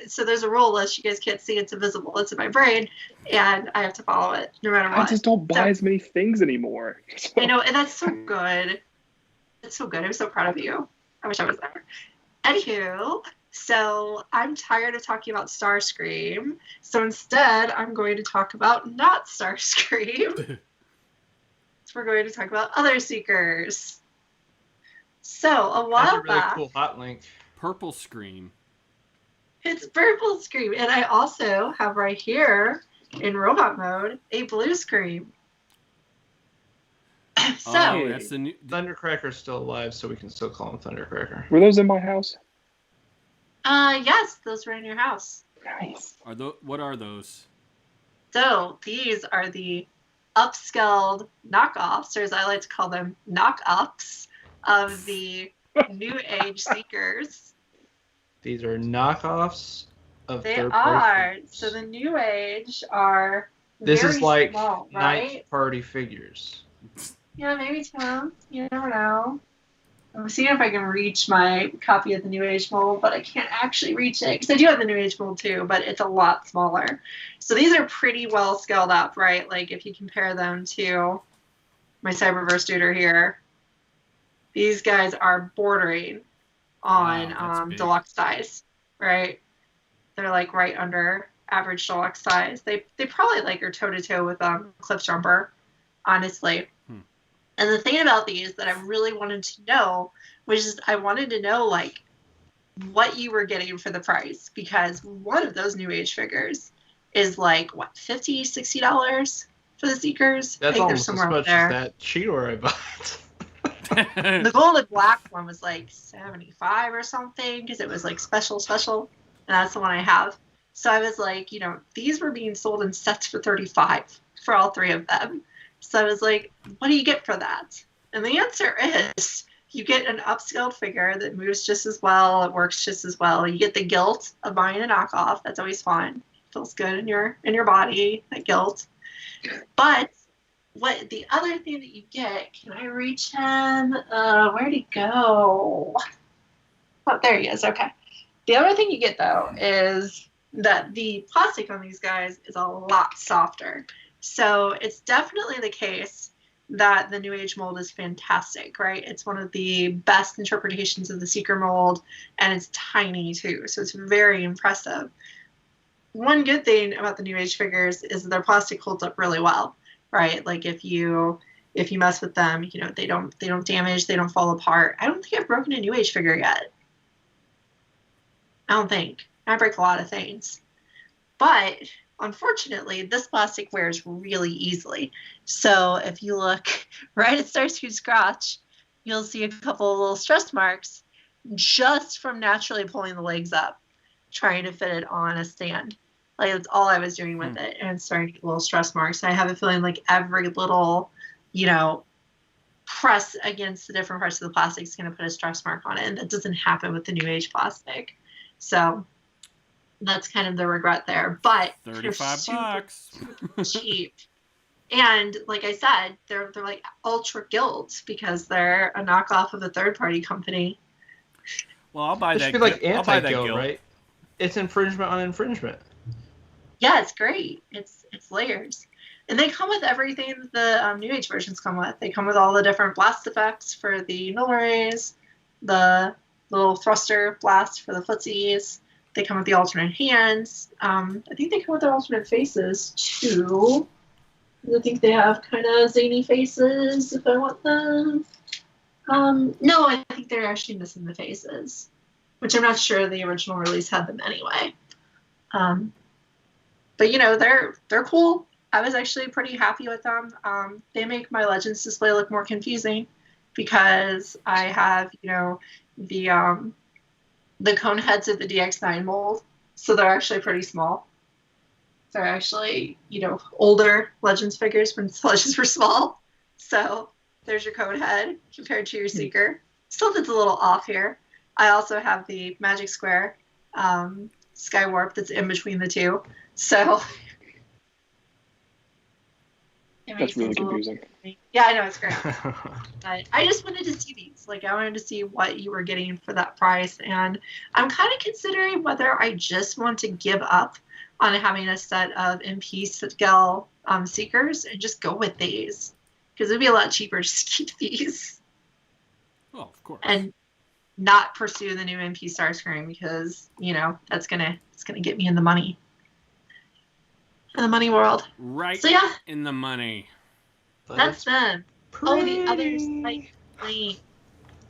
So there's a rule list. You guys can't see. It's invisible. It's in my brain. And I have to follow it no matter I what. just don't buy So- as many things anymore. I know, and that's so good. It's so good. I'm so proud of you. I wish I was there. Anywho, so I'm tired of talking about Starscream. So instead, I'm going to talk about not Starscream. So we're going to talk about other Seekers. So a That's while a really back, cool hot link. Purple Scream. it's Purple Scream, and I also have right here in robot mode a Blue Scream. So Oh, that's the new. Thundercracker's still alive, so we can still call him Thundercracker. Were those in my house? yes, those were in your house. Nice. What are those? So these are the upscaled knockoffs, or as I like to call them, knock-ups of the New Age Seekers. These are knockoffs of They third are. party. So the New Age are This very is like small, ninth right? party figures. Yeah, maybe 10. You never know. I'm seeing if I can reach my copy of the New Age mold, but I can't actually reach it because I do have the New Age mold too, but it's a lot smaller. So these are pretty well scaled up, right? Like if you compare them to my Cyberverse Duder here, these guys are bordering on Wow, that's big. deluxe size, right? They're like right under average deluxe size. They probably like are toe to toe with Cliff Jumper, honestly. And the thing about these that I really wanted to know was just I wanted to know like what you were getting for the price, because one of those New Age figures is like what, $50, $60 for the Seekers? That's I think they're almost as somewhere much up there. as that Cheetor I bought. The golden black one was like 75 or something because it was like special, and that's the one I have. So I was like, you know, these were being sold in sets for 35 for all three of them. So I was like, what do you get for that? And the answer is you get an upscaled figure that moves just as well, it works just as well. You get the guilt of buying a knockoff. That's always fun. Feels good in your body, that guilt. But what the other thing that you get, can I reach him? Where'd he go? Oh, there he is. Okay. The other thing you get, though, is that the plastic on these guys is a lot softer. So it's definitely the case that the New Age mold is fantastic, right? It's one of the best interpretations of the Seeker mold, and it's tiny, too. So it's very impressive. One good thing about the New Age figures is that their plastic holds up really well. Right, like if you mess with them, you know, they don't damage, they don't fall apart. I don't think I've broken a New Age figure yet. I don't think. I break a lot of things, but unfortunately, this plastic wears really easily. So if you look right at Starscream's crotch, you'll see a couple of little stress marks just from naturally pulling the legs up, trying to fit it on a stand. Like, that's all I was doing with it. And it's starting to get little stress marks. I have a feeling like every little, you know, press against the different parts of the plastic is going to put a stress mark on it. And that doesn't happen with the New Age plastic. So that's kind of the regret there. But $35 cheap. And like I said, they're like ultra guilt because they're a knockoff of a third-party company. Well, I'll buy It that. should be like I'll buy that anti-guilt, guilt. right? It's infringement on infringement. Yeah, it's great. It's layers. And they come with everything the New Age versions come with. They come with all the different blast effects for the null rays, the little thruster blast for the footsies. They come with the alternate hands. I think they come with their alternate faces, too. I think they have kind of zany faces if I want them. No, I think they're actually missing the faces, which I'm not sure the original release had them anyway. But, you know, they're cool. I was actually pretty happy with them. They make my Legends display look more confusing because I have, you know, the cone heads of the DX9 mold. So they're actually pretty small. They're actually, you know, older Legends figures when Legends were small. So there's your cone head compared to your Seeker. Still it's a little off here. I also have the Magic Square Skywarp that's in between the two. So that's really confusing. Yeah, I know, it's great. I just wanted to see these. Like, I wanted to see what you were getting for that price. And I'm kind of considering whether I just want to give up on having a set of MP scale Seekers and just go with these. Because it'd be a lot cheaper just to keep these. Oh, of course. And not pursue the new MP Starscream because, you know, it's gonna get me in the money. In the money world. Right. So yeah. In the money. That's them. Oh, the other slight complaint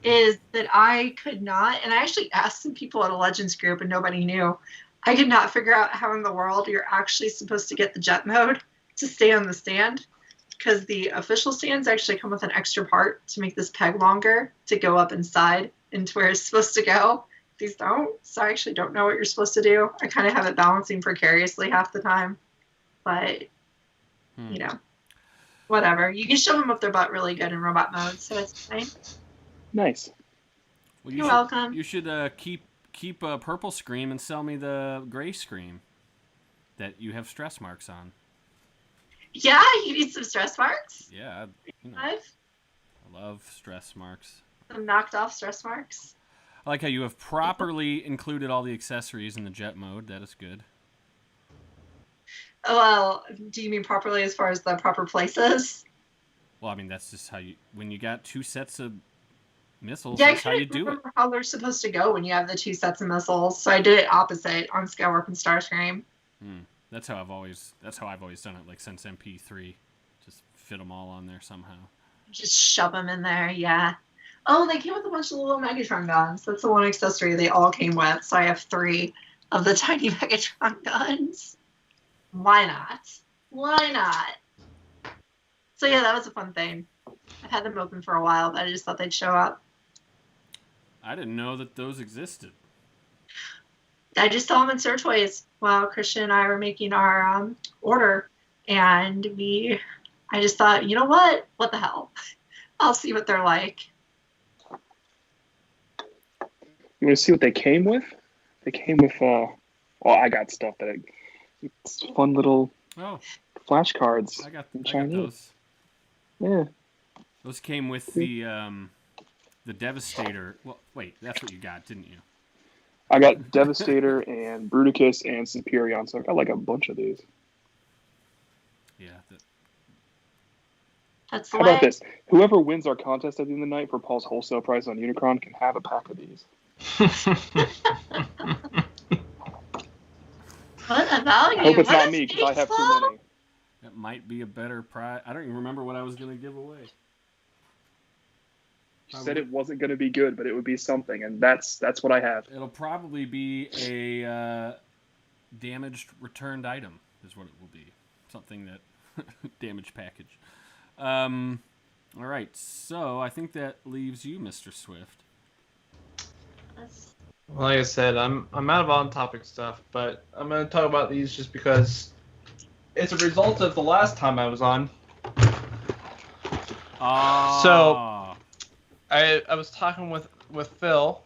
is that I could not, and I actually asked some people at a Legends group and nobody knew. I could not figure out how in the world you're actually supposed to get the jet mode to stay on the stand, because the official stands actually come with an extra part to make this peg longer to go up inside into where it's supposed to go. These don't, so I actually don't know what you're supposed to do. I kind of have it balancing precariously half the time, but you know, whatever. You can shove them up their butt really good in robot mode, so it's fine. Nice. Well, You're welcome. You should keep a purple Scream and sell me the gray Scream that you have stress marks on. Yeah, you need some stress marks. Yeah, you know, I've I love stress marks. some knocked off stress marks. I like how you have properly included all the accessories in the jet mode. That is good. Oh, well, do you mean properly as far as the proper places? Well, I mean, that's just how you... When you got 2 sets of missiles, Yeah, I that's how you couldn't do it. remember how they're supposed to go when you have the 2 sets of missiles, so I did it opposite on Skywarp and Starscream. That's how I've always done it, like, since MP3. Just fit them all on there somehow. Just shove them in there, yeah. Oh, they came with a bunch of little Megatron guns. That's the one accessory they all came with, so I have 3 of the tiny Megatron guns. Why not? Why not? So yeah, that was a fun thing. I've had them open for a while, but I just thought they'd show up. I didn't know that those existed. I just saw them in Sir Toys while Christian and I were making our order, and I just thought, you know what? What the hell? I'll see what they're like. You want to see what they came with? They came with, well, I got stuff it's fun little flashcards. I got Chinese. those. Yeah. Those came with the Devastator. Well, wait, that's what you got, didn't you? I got Devastator and Bruticus and Superion, so I got like a bunch of these. Yeah. That's the How way. about this? Whoever wins our contest at the end of the night for Paul's wholesale price on Unicron can have a pack of these. What a value. I hope it's What not a me because I have too faithful- many. That might be a better prize. I don't even remember what I was going to give away. You said it wasn't going to be good, but it would be something, and that's what I have. It'll probably be a damaged returned item is what it will be. Something that... damaged package. All right, so I think that leaves you, Mr. Swift. Well, like I said, I'm out of on-topic stuff, but I'm going to talk about these just because it's a result of the last time I was on. So I was talking with Phil,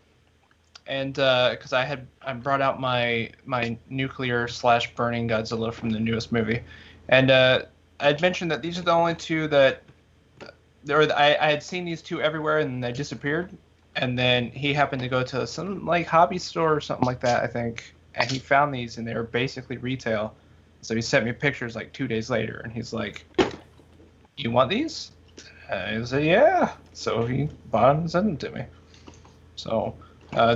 and because I brought out my nuclear / burning Godzilla from the newest movie, and I'd mentioned that these are the only 2 that I had seen these 2 everywhere and they disappeared. And then he happened to go to some like hobby store or something like that, I think, and he found these and they were basically retail. So he sent me pictures like 2 days later, and he's like, "You want these?" And I said, "Yeah." So he bought them and sent them to me. So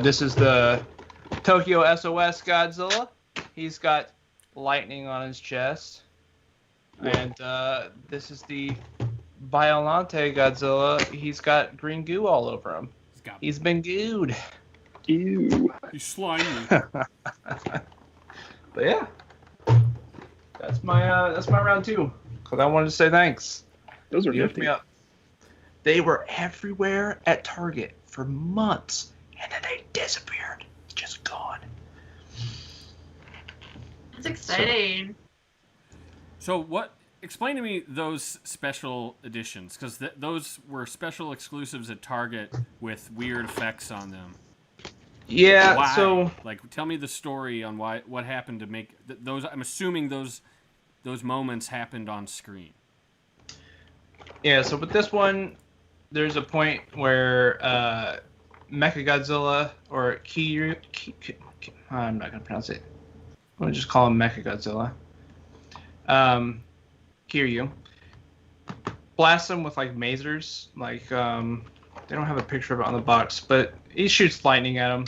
this is the Tokyo SOS Godzilla. He's got lightning on his chest, and this is the Biollante Godzilla. He's got green goo all over him. He's been gooed. Ew. He's slimy. But yeah, that's my round 2. Because I wanted to say thanks. Those are You hooked nifty. me up. They were everywhere at Target for months, and then they disappeared. It's just gone. It's exciting. So what... Explain to me those special editions, because those were special exclusives at Target with weird effects on them. Yeah, Why? so... Like, tell me the story on what happened to make... those. I'm assuming those moments happened on screen. Yeah, so with this one, there's a point where Mechagodzilla, or Kiryu... I'm not going to pronounce it. We'll just call him Mechagodzilla. Kiryu blasts him with like masers, like they don't have a picture of it on the box, but he shoots lightning at him,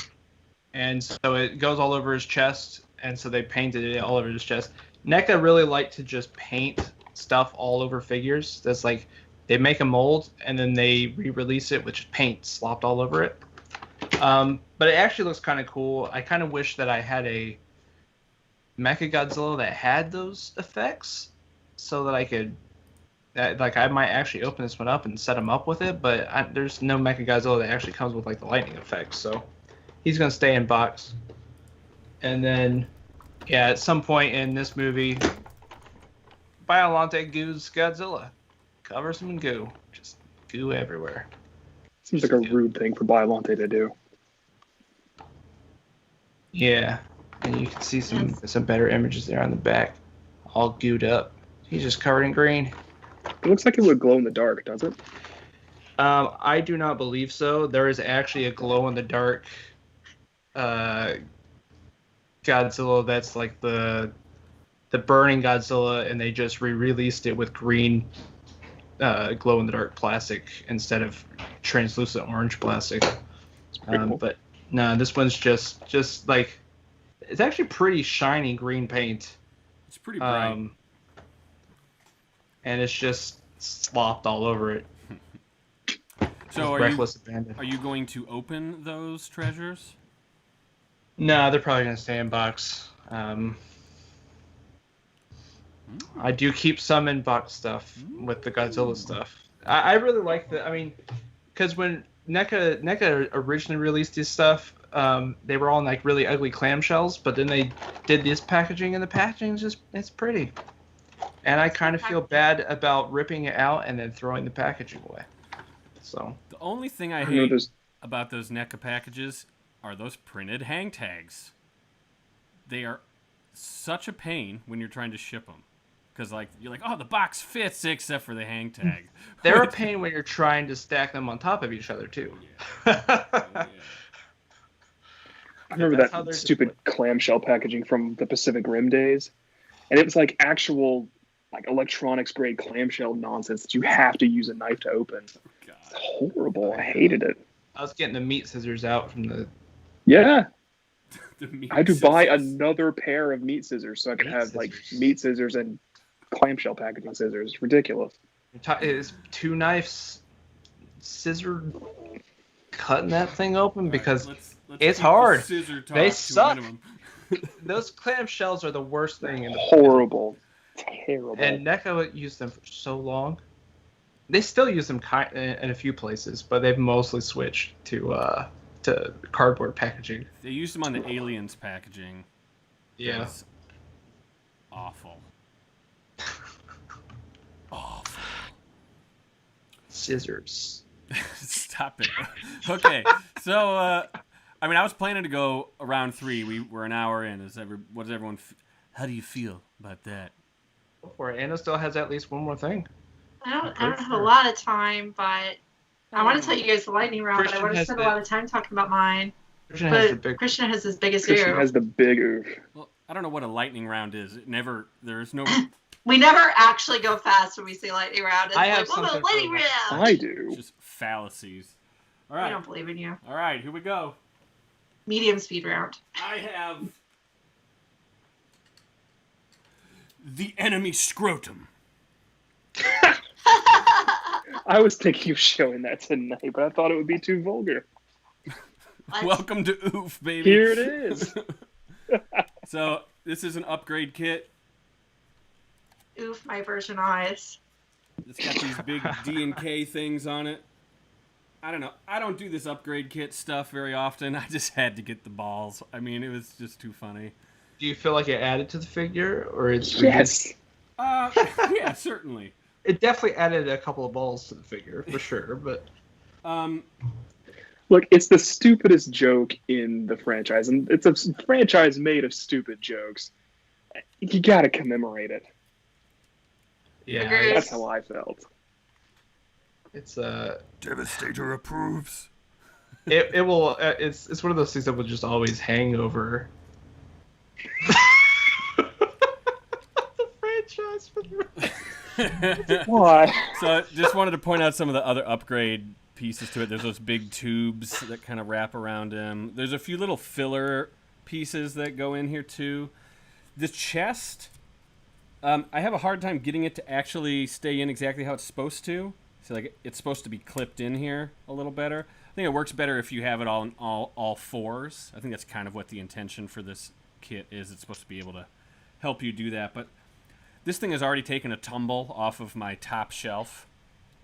and so it goes all over his chest, and so they painted it all over his chest. NECA really like to just paint stuff all over figures. That's like they make a mold and then they re-release it with just paint slopped all over it. But it actually looks kind of cool. I kind of wish that I had a Mechagodzilla that had those effects, so that I could, I might actually open this one up and set him up with it, but there's no Mechagodzilla that actually comes with like the lightning effects, so he's gonna stay in box. And then, yeah, at some point in this movie, Biollante goos Godzilla, covers him in goo, just goo everywhere. Seems like a rude thing for Biollante to do. Yeah, and you can see some better images there on the back, all gooed up. He's just covered in green. It looks like it would glow in the dark, does it? I do not believe so. There is actually a glow-in-the-dark Godzilla that's like the burning Godzilla, and they just re-released it with green glow-in-the-dark plastic instead of translucent orange plastic. Cool. But no, this one's just like, it's actually pretty shiny green paint. It's pretty bright. And it's just slopped all over it. So reckless abandon. Are you going to open those treasures? No, they're probably gonna stay in box. I do keep some in box stuff with the Godzilla stuff. I really like the. I mean, because when NECA originally released this stuff, they were all in like really ugly clamshells, but then they did this packaging, and the packaging is just, it's pretty. And I kind of feel bad about ripping it out and then throwing the packaging away. So the only thing I hate about those NECA packages are those printed hang tags. They are such a pain when you're trying to ship them. Because like you're like, oh, the box fits except for the hang tag. They're a pain when you're trying to stack them on top of each other too. Yeah. I remember that stupid clamshell packaging from the Pacific Rim days, and it was like actual like electronics grade clamshell nonsense that you have to use a knife to open. God. It's horrible. I hated it. I was getting the meat scissors out from the. Yeah. I had to buy another pair of meat scissors so I could have like meat scissors and clamshell packaging scissors. It's ridiculous. Is 2 knives scissor cutting that thing open? Because let's it's hard. They To suck. Those clamshells are the worst thing in the horrible. Terrible. And NECA used them for so long. They still use them in a few places, but they've mostly switched to cardboard packaging. They used them on the Aliens packaging. Yeah. That's awful. Awful. Scissors. Stop it. Okay, so I mean, I was planning to go around 3. We're an hour in. What does everyone? How do you feel about that? Go for it. Anna still has at least one more thing. I don't have a lot of time, but I want to tell you guys the lightning round, but I want to spend a lot of time talking about mine. Christian has his biggest Christian oof. has the big oof. Well, I don't know what a lightning round is. There's no. We never actually go fast when we say lightning round. It's I have like, something lightning round. I do. Just fallacies. All right. I don't believe in you. All right, here we go. Medium speed round. I have the enemy scrotum. I was thinking of showing that tonight, but I thought it would be too vulgar. Welcome to Oof, baby. Here it is. So this is an upgrade kit. Oof, my virgin eyes. It's got these big D and K things on it. I don't know. I don't do this upgrade kit stuff very often. I just had to get the balls. I mean, it was just too funny. Do you feel like it added to the figure, or it's yes? Yeah, certainly. It definitely added a couple of balls to the figure for sure, but look, it's the stupidest joke in the franchise, and it's a franchise made of stupid jokes. You gotta commemorate it. Yeah, that's how I felt. It's Devastator approves. It will. It's one of those things that will just always hang over the franchise. Why? So just wanted to point out some of the other upgrade pieces to it. There's those big tubes that kind of wrap around him. There's a few little filler pieces that go in here too. The chest, I have a hard time getting it to actually stay in exactly how it's supposed to. So like it's supposed to be clipped in here a little better. I think it works better if you have it all in all fours. I think that's kind of what the intention for this kit is. It's supposed to be able to help you do that. But this thing has already taken a tumble off of my top shelf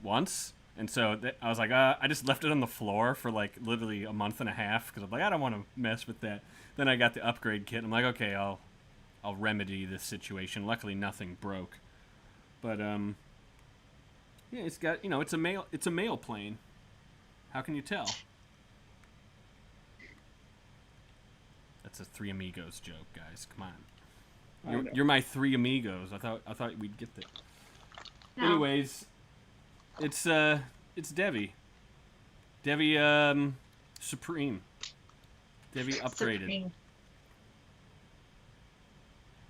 once. And so I was like, I just left it on the floor for like literally a month and a half because I'm like, I don't want to mess with that. Then I got the upgrade kit. And I'm like, okay, I'll remedy this situation. Luckily, nothing broke. But yeah, it's got it's a male plane. How can you tell? That's a Three Amigos joke, guys. Come on. You're my three amigos. I thought we'd get that. No. Anyways, it's Devi. Devi Supreme. Devi upgraded. Supreme.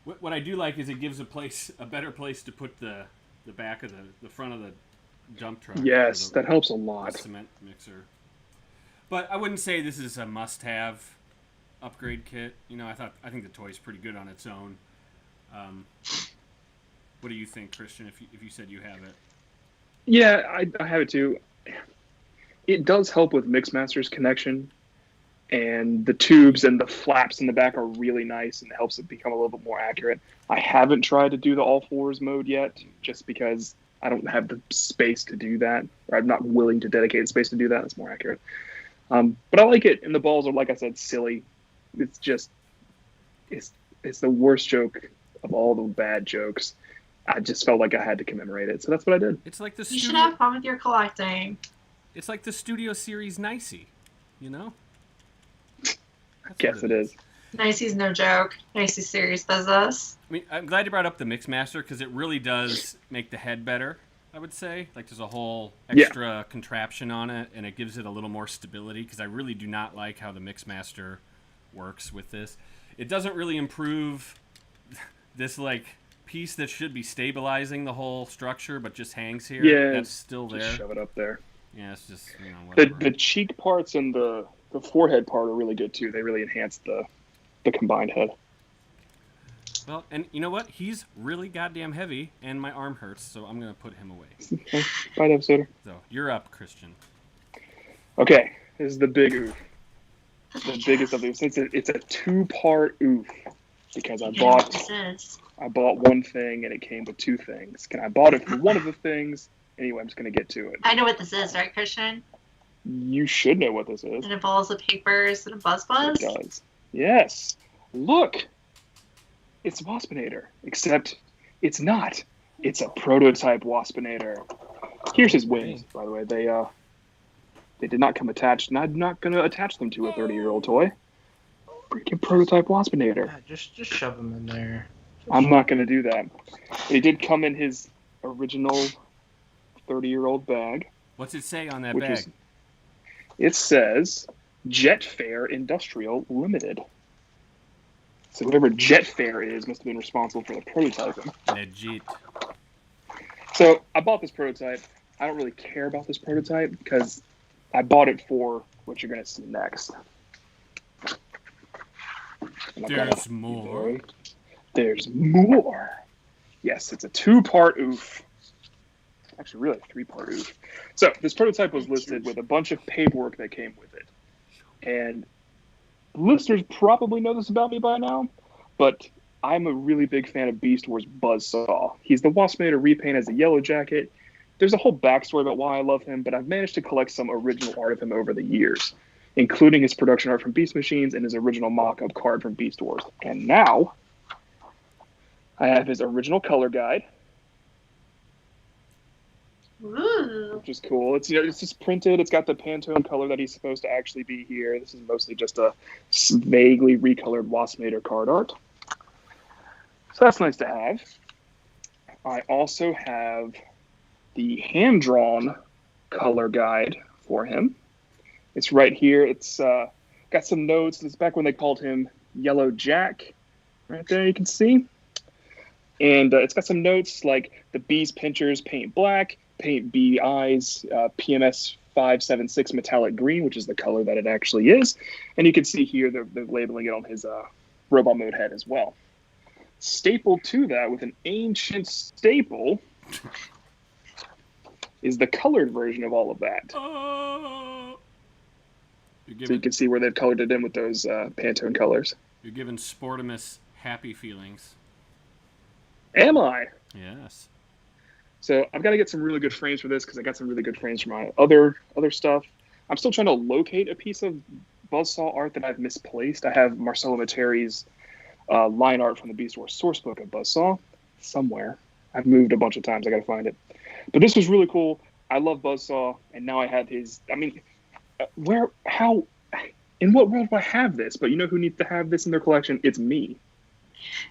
What I do like is it gives a better place to put the back of the front of the dump truck. Yes, the, that helps a the lot. cement mixer. But I wouldn't say this is a must-have upgrade kit. You know, I think the toy's pretty good on its own. What do you think, Christian? If you said you have it? Yeah, I have it too. It does help with Mixmaster's connection, and the tubes and the flaps in the back are really nice, and it helps it become a little bit more accurate. I haven't tried to do the all fours mode yet, just because I don't have the space to do that, or I'm not willing to dedicate the space to do that. It's more accurate. But I like it, and the balls are, like I said, silly. It's just, it's the worst joke of all the bad jokes. I just felt like I had to commemorate it, so that's what I did. It's like the You should have fun with your collecting. It's like the Studio Series Nicey, you know? Yes, it is. Nicey's no joke. Nicey serious business. I mean, I'm glad you brought up the Mixmaster because it really does make the head better, I would say. Like, there's a whole extra contraption on it, and it gives it a little more stability because I really do not like how the Mixmaster works with this. It doesn't really improve this, like, piece that should be stabilizing the whole structure but just hangs here. Yeah, that's still there. Just shove it up there. Yeah, it's just, you know, whatever. The cheek parts and the forehead part are really good too. They really enhance the combined head. Well, and you know what? He's really goddamn heavy, and my arm hurts, so I'm gonna put him away. Bye, episode. So you're up, Christian. Okay, this is the big oof. The biggest of these. It's a 2-part oof because I bought one thing and it came with 2 things. I bought it for one of the things. Anyway, I'm just gonna get to it. I know what this is, right, Christian? You should know what this is. And it involves the papers and a buzz. It does. Yes. Look. It's Waspinator, except it's not. It's a prototype Waspinator. Here's his wings, by the way. They did not come attached, and I'm not going to attach them to a 30-year-old toy. Freaking prototype Waspinator. Yeah, just shove them in there. I'm not going to do that. But he did come in his original 30-year-old bag. What's it say on that bag? It says Jetfair Industrial Limited. So whoever Jetfair is must have been responsible for the prototyping. Legit. So I bought this prototype. I don't really care about this prototype because I bought it for what you're going to see next. There's more. There's more. Yes, it's a 2-part oof. Actually, really a 3-part oof. So this prototype was listed with a bunch of paperwork that came with it. And listeners probably know this about me by now, but I'm a really big fan of Beast Wars Buzzsaw. He's the Waspinator repaint as a Yellow Jacket. There's a whole backstory about why I love him, but I've managed to collect some original art of him over the years, including his production art from Beast Machines and his original mock-up card from Beast Wars. And now, I have his original color guide, Ooh. which is cool. It's just printed. It's got the Pantone color that he's supposed to actually be here. This is mostly just a vaguely recolored Waspinator card art. So that's nice to have. I also have the hand-drawn color guide for him. It's right here. It's got some notes. It's back when they called him Yellow Jack. Right there, you can see. And it's got some notes like the B's pinchers paint black, paint B eyes, PMS 576 metallic green, which is the color that it actually is. And you can see here they're labeling it on his robot mode head as well. Stapled to that with an ancient staple is the colored version of all of that. So you can see where they've colored it in with those Pantone colors. You're giving Sportimus happy feelings. Am I? Yes. So I've got to get some really good frames for this because I got some really good frames for my other stuff. I'm still trying to locate a piece of Buzzsaw art that I've misplaced. I have Marcelo Matteri's line art from the Beast Wars sourcebook of Buzzsaw somewhere. I've moved a bunch of times. I got to find it. But this was really cool. I love Buzzsaw, and now I have his. I mean, in what world do I have this? But you know who needs to have this in their collection? It's me.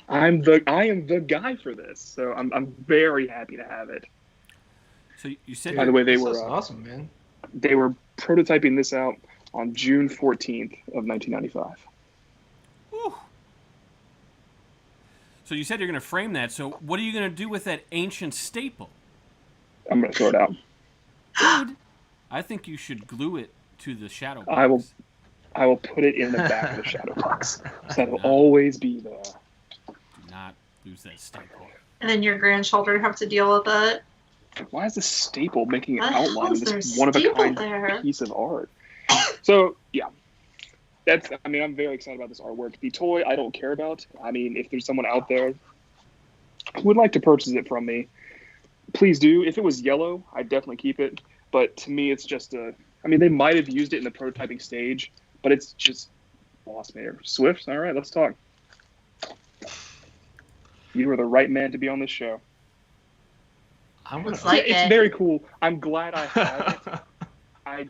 I am the guy for this, so I'm very happy to have it. So you said, By the way, This is awesome, man. they were prototyping this out on June 14th of 1995. Whew. So you said you're going to frame that. So what are you going to do with that ancient staple? I'm going to throw it out. Dude, I think you should glue it to the shadow box. I will put it in the back of the shadow box. So that'll always be there. Do not lose that staple. And then your grandchildren have to deal with it. Why is the staple making an What outline else of there's this one-of-a-kind there? piece of art? So, yeah. I'm very excited about this artwork. The toy, I don't care about. I mean, if there's someone out there who would like to purchase it from me, please do. If it was yellow, I'd definitely keep it. But to me, it's just they might have used it in the prototyping stage, but it's just Waspinator. Swift, all right, let's talk. You were the right man to be on this show. It's very cool. I'm glad I have it.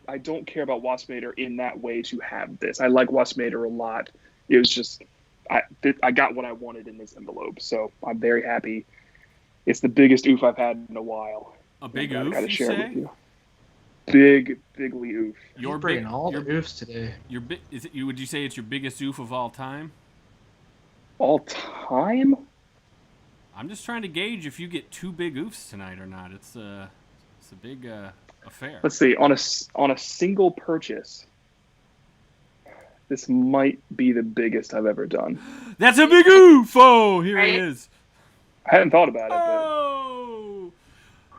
I don't care about Waspinator in that way to have this. I like Waspinator a lot. It was just I got what I wanted in this envelope, so I'm very happy. It's the biggest oof I've had in a while. A big I oof, gotta you share it say? with you. Bigly oof. You're bringing all the oofs today. Would you say it's your biggest oof of all time? All time? I'm just trying to gauge if you get 2 big oofs tonight or not. It's a big affair. Let's see. On a single purchase, this might be the biggest I've ever done. That's a big oof! Oh, here Right? it is. I hadn't thought about it, Oh!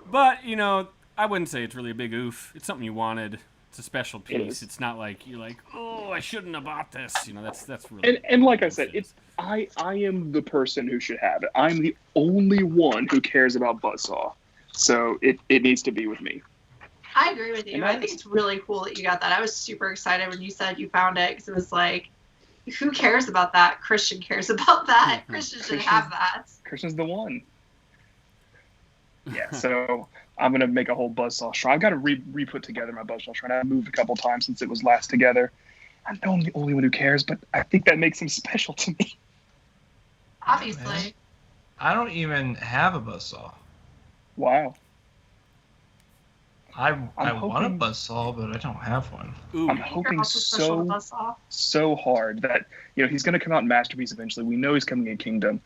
But, I wouldn't say it's really a big oof. It's something you wanted. It's a special piece. It's not like you're like, oh, I shouldn't have bought this. That's really. And like I said, I am the person who should have it. I'm the only one who cares about Buzzsaw, so it needs to be with me. I agree with you. I think it's really cool that you got that. I was super excited when you said you found it because it was like, who cares about that? Christian cares about that. Christian should have that. Christian's the one. Yeah, so I'm going to make a whole Buzzsaw shrine. I've got to re-put together my Buzzsaw shrine. I've moved a couple times since it was last together. I know I'm the only one who cares, but I think that makes him special to me. Obviously. I don't even have a buzzsaw. Wow. I want a buzzsaw, but I don't have one. Ooh. I'm hoping so hard that he's going to come out in Masterpiece eventually. We know he's coming in Kingdom.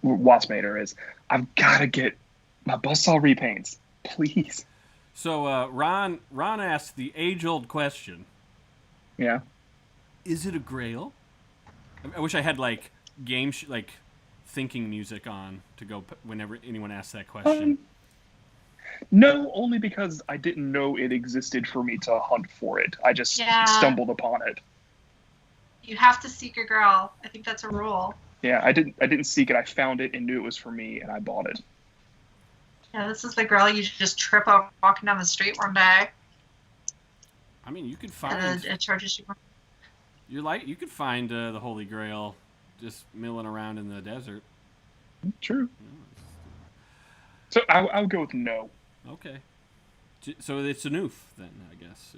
Waspinator is. I've got to get my Buzzsaw repaints, please. So Ron asked the age-old question. Yeah. Is it a Grail? I wish I had like thinking music on to go whenever anyone asks that question. No, only because I didn't know it existed for me to hunt for it. I just stumbled upon it. You have to seek a Grail. I think that's a rule. Yeah, I didn't seek it. I found it and knew it was for me, and I bought it. Yeah, this is the Grail you just trip over walking down the street one day. I mean, you could find. And it charges you. You could find the Holy Grail just milling around in the desert. True. So I'll go with no. Okay. So it's an oof then, I guess.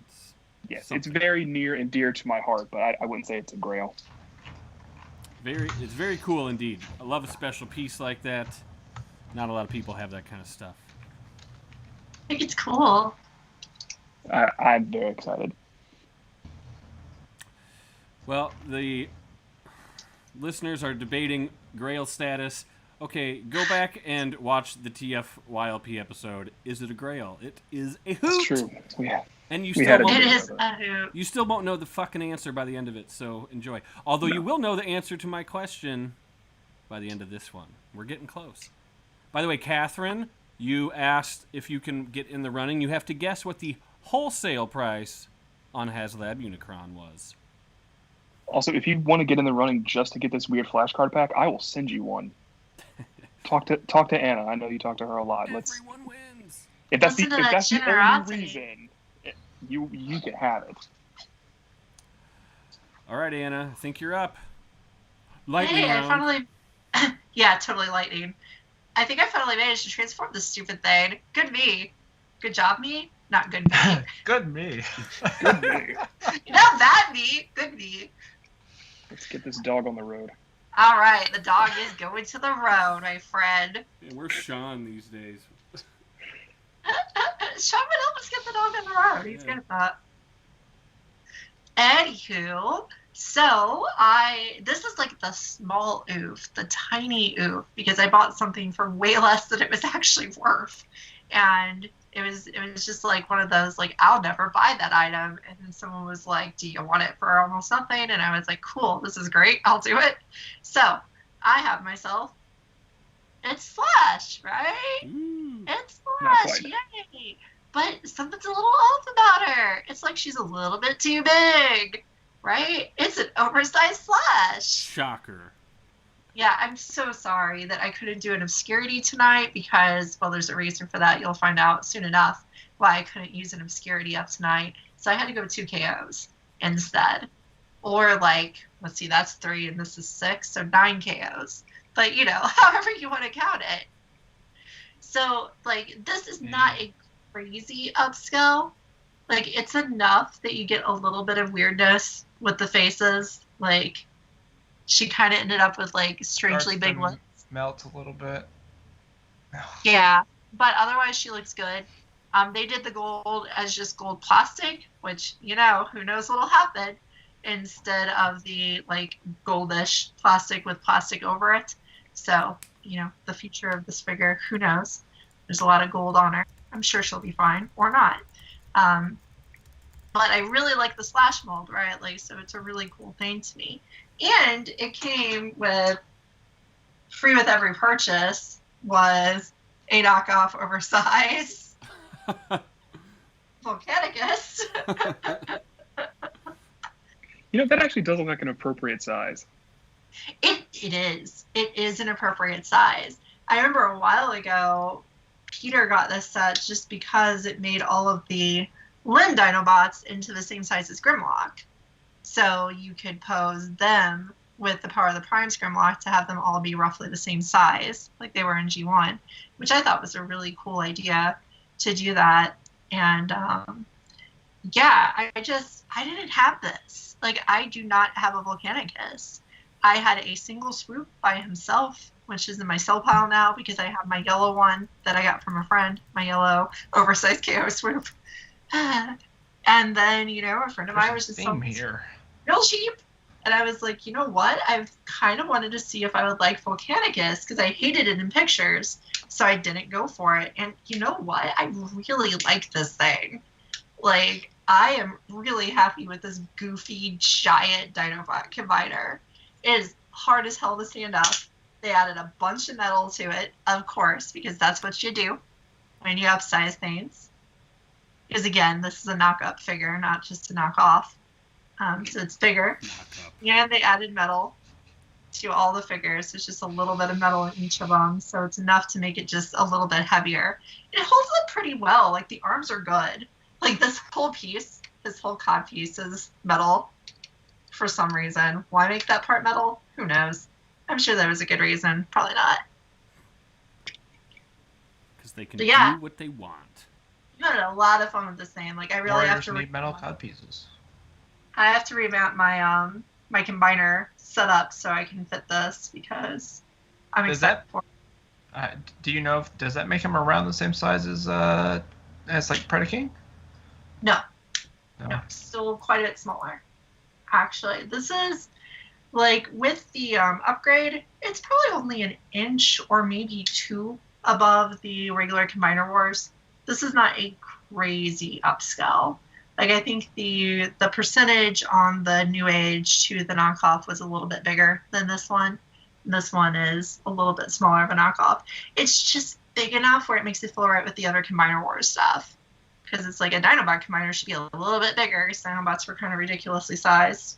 Yes, something. It's very near and dear to my heart, but I wouldn't say it's a Grail. It's very cool indeed. I love a special piece like that. Not a lot of people have that kind of stuff. I think it's cool. I'm very excited. Well, the listeners are debating Grail status. Okay, go back and watch the TFYLP episode. Is it a Grail? It is a hoot. That's true. Yeah. And you It is a hoot. You still won't know the fucking answer by the end of it, so enjoy. Although you will know the answer to my question by the end of this one. We're getting close. By the way, Catherine, you asked if you can get in the running. You have to guess what the wholesale price on HasLab Unicron was. Also, if you want to get in the running just to get this weird flashcard pack, I will send you one. Talk to Anna. I know you talk to her a lot. Everyone wins. If that's the generosity. only reason, you can have it. All right, Anna. I think you're up. Lightning Hey, round. I finally... yeah, totally lightning. I think I finally managed to transform this stupid thing. Good me. Good job, me. Not good me. Good me. Good day. Not bad me. Good me. Let's get this dog on the road. All right, the dog is going to the road, my friend. Yeah, where's Sean these days? Sean would help us get the dog on the road. He's Yeah. good at that. Anywho, so this is like the small oof, the tiny oof, because I bought something for way less than it was actually worth. And it was just like one of those, like, I'll never buy that item. And then someone was like, do you want it for almost nothing? And I was like, cool, this is great, I'll do it. So I have myself, it's Slash, right? Ooh. It's Not Slash, quite. yay! But something's a little off about her. It's like she's a little bit too big, right? It's an oversized Slash. Shocker. Yeah, I'm so sorry that I couldn't do an obscurity tonight because, well, there's a reason for that. You'll find out soon enough why I couldn't use an obscurity up tonight. So I had to go 2 KOs instead. Or, like, let's see, that's 3 and this is 6, so 9 KOs. But, you know, however you want to count it. So, like, this is not a crazy upscale. Like, it's enough that you get a little bit of weirdness with the faces. Like, she kind of ended up with, like, strangely big lips. Melt a little bit. Yeah, but otherwise she looks good. They did the gold as just gold plastic, which, you know, who knows what'll happen, instead of the, like, goldish plastic with plastic over it. So, you know, the future of this figure, who knows? There's a lot of gold on her. I'm sure she'll be fine, or not. But I really like the Slash mold, right? Like, so it's a really cool thing to me. And it came with, free with every purchase, was a knockoff oversized Volcanicus. You know, that actually does look like an appropriate size. It is. It is an appropriate size. I remember a while ago, Peter got this set just because it made all of the Limb Dinobots into the same size as Grimlock. So you could pose them with the Power of the Primes Grimlock to have them all be roughly the same size, like they were in G1, which I thought was a really cool idea to do that. And yeah, I didn't have this. Like, I do not have a Volcanicus. I had a single swoop by himself, which is in my sell pile now because I have my yellow one that I got from a friend, my yellow oversized KO swoop. And then, you know, a friend of mine was just theme here. real cheap. And I was like, you know what? I've kind of wanted to see if I would like Volcanicus because I hated it in pictures. So I didn't go for it. And you know what? I really like this thing. Like, I am really happy with this goofy, giant Dinobot combiner. It is hard as hell to stand up. They added a bunch of metal to it, of course, because that's what you do when you upsize things. Because, again, this is a knock-up figure, not just a knock-off. So it's bigger. And they added metal to all the figures. There's just a little bit of metal in each of them, so it's enough to make it just a little bit heavier. It holds up pretty well. Like, the arms are good. Like, this whole piece, this whole cod piece is metal for some reason. Why make that part metal? Who knows? I'm sure there was a good reason. Probably not. Because they can But yeah. do what they want. You had a lot of fun with this thing. Like, I really have to need metal cod pieces. I have to revamp my my combiner setup so I can fit this because I'm excited for it. Do you know if does that make him around the same size as like Predaking? No, still quite a bit smaller. Actually, this is like with the upgrade. It's probably only an inch or maybe 2 above the regular Combiner Wars. This is not a crazy upscale. Like, I think the percentage on the New Age to the knockoff was a little bit bigger than this one. This one is a little bit smaller of a knockoff. It's just big enough where it makes it feel right with the other Combiner Wars stuff. Because it's like a Dinobot Combiner should be a little bit bigger because Dinobots were kind of ridiculously sized.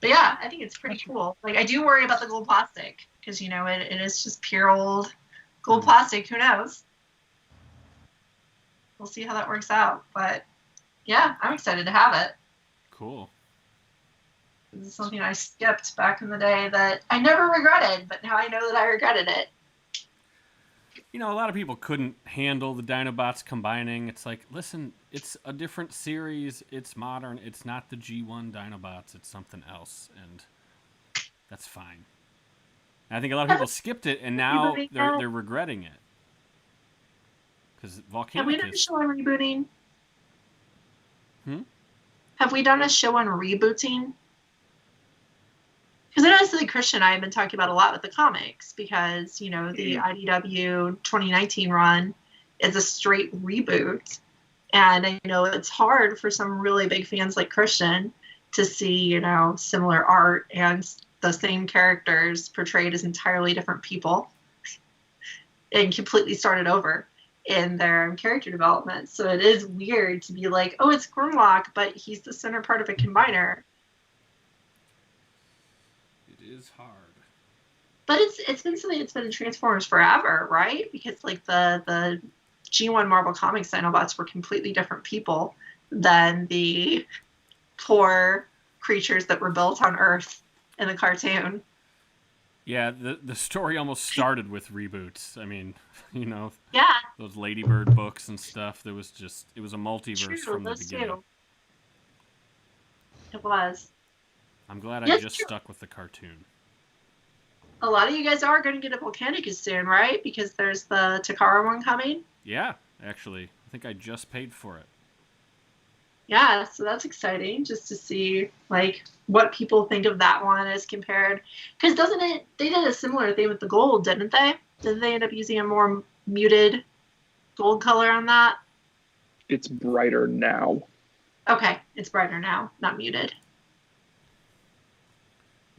But yeah, I think it's pretty cool. Like, I do worry about the gold plastic because, you know, it is just pure old gold plastic. Who knows? We'll see how that works out. But yeah, I'm excited to have it. Cool. This is something I skipped back in the day that I never regretted, but now I know that I regretted it. You know, a lot of people couldn't handle the Dinobots combining. It's like, listen, it's a different series. It's modern. It's not the G1 Dinobots. It's something else. And That's fine. And I think a lot of people skipped it, and now Rebooting they're it. regretting it. Because Have we done a Volcanicus... show on rebooting? Hmm? Have we done a show on rebooting? Because I know this is Christian and I have been talking about a lot with the comics, because, you know, the IDW 2019 run is a straight reboot. And I know it's hard for some really big fans like Christian to see, you know, similar art and the same characters portrayed as entirely different people and completely started over in their character development. So it is weird to be like, oh, it's Grimlock, but he's the center part of a combiner. It is hard. But it's been something that's been in Transformers forever, right? Because like the G1 Marvel Comics Dinobots were completely different people than the poor creatures that were built on Earth in the cartoon. Yeah, the story almost started with reboots. I mean, you know, Yeah, those Ladybird books and stuff. It was a multiverse true, from the those beginning. two. It was. I'm glad I Yes, just true. stuck with the cartoon. A lot of you guys are going to get a Volcanicus soon, right? Because there's the Takara one coming. Yeah, actually. I think I just paid for it. Yeah, so that's exciting just to see like what people think of that one as compared. Because they did a similar thing with the gold, didn't they? Didn't they end up using a more muted gold color on that? It's brighter now. Okay, it's brighter now, not muted.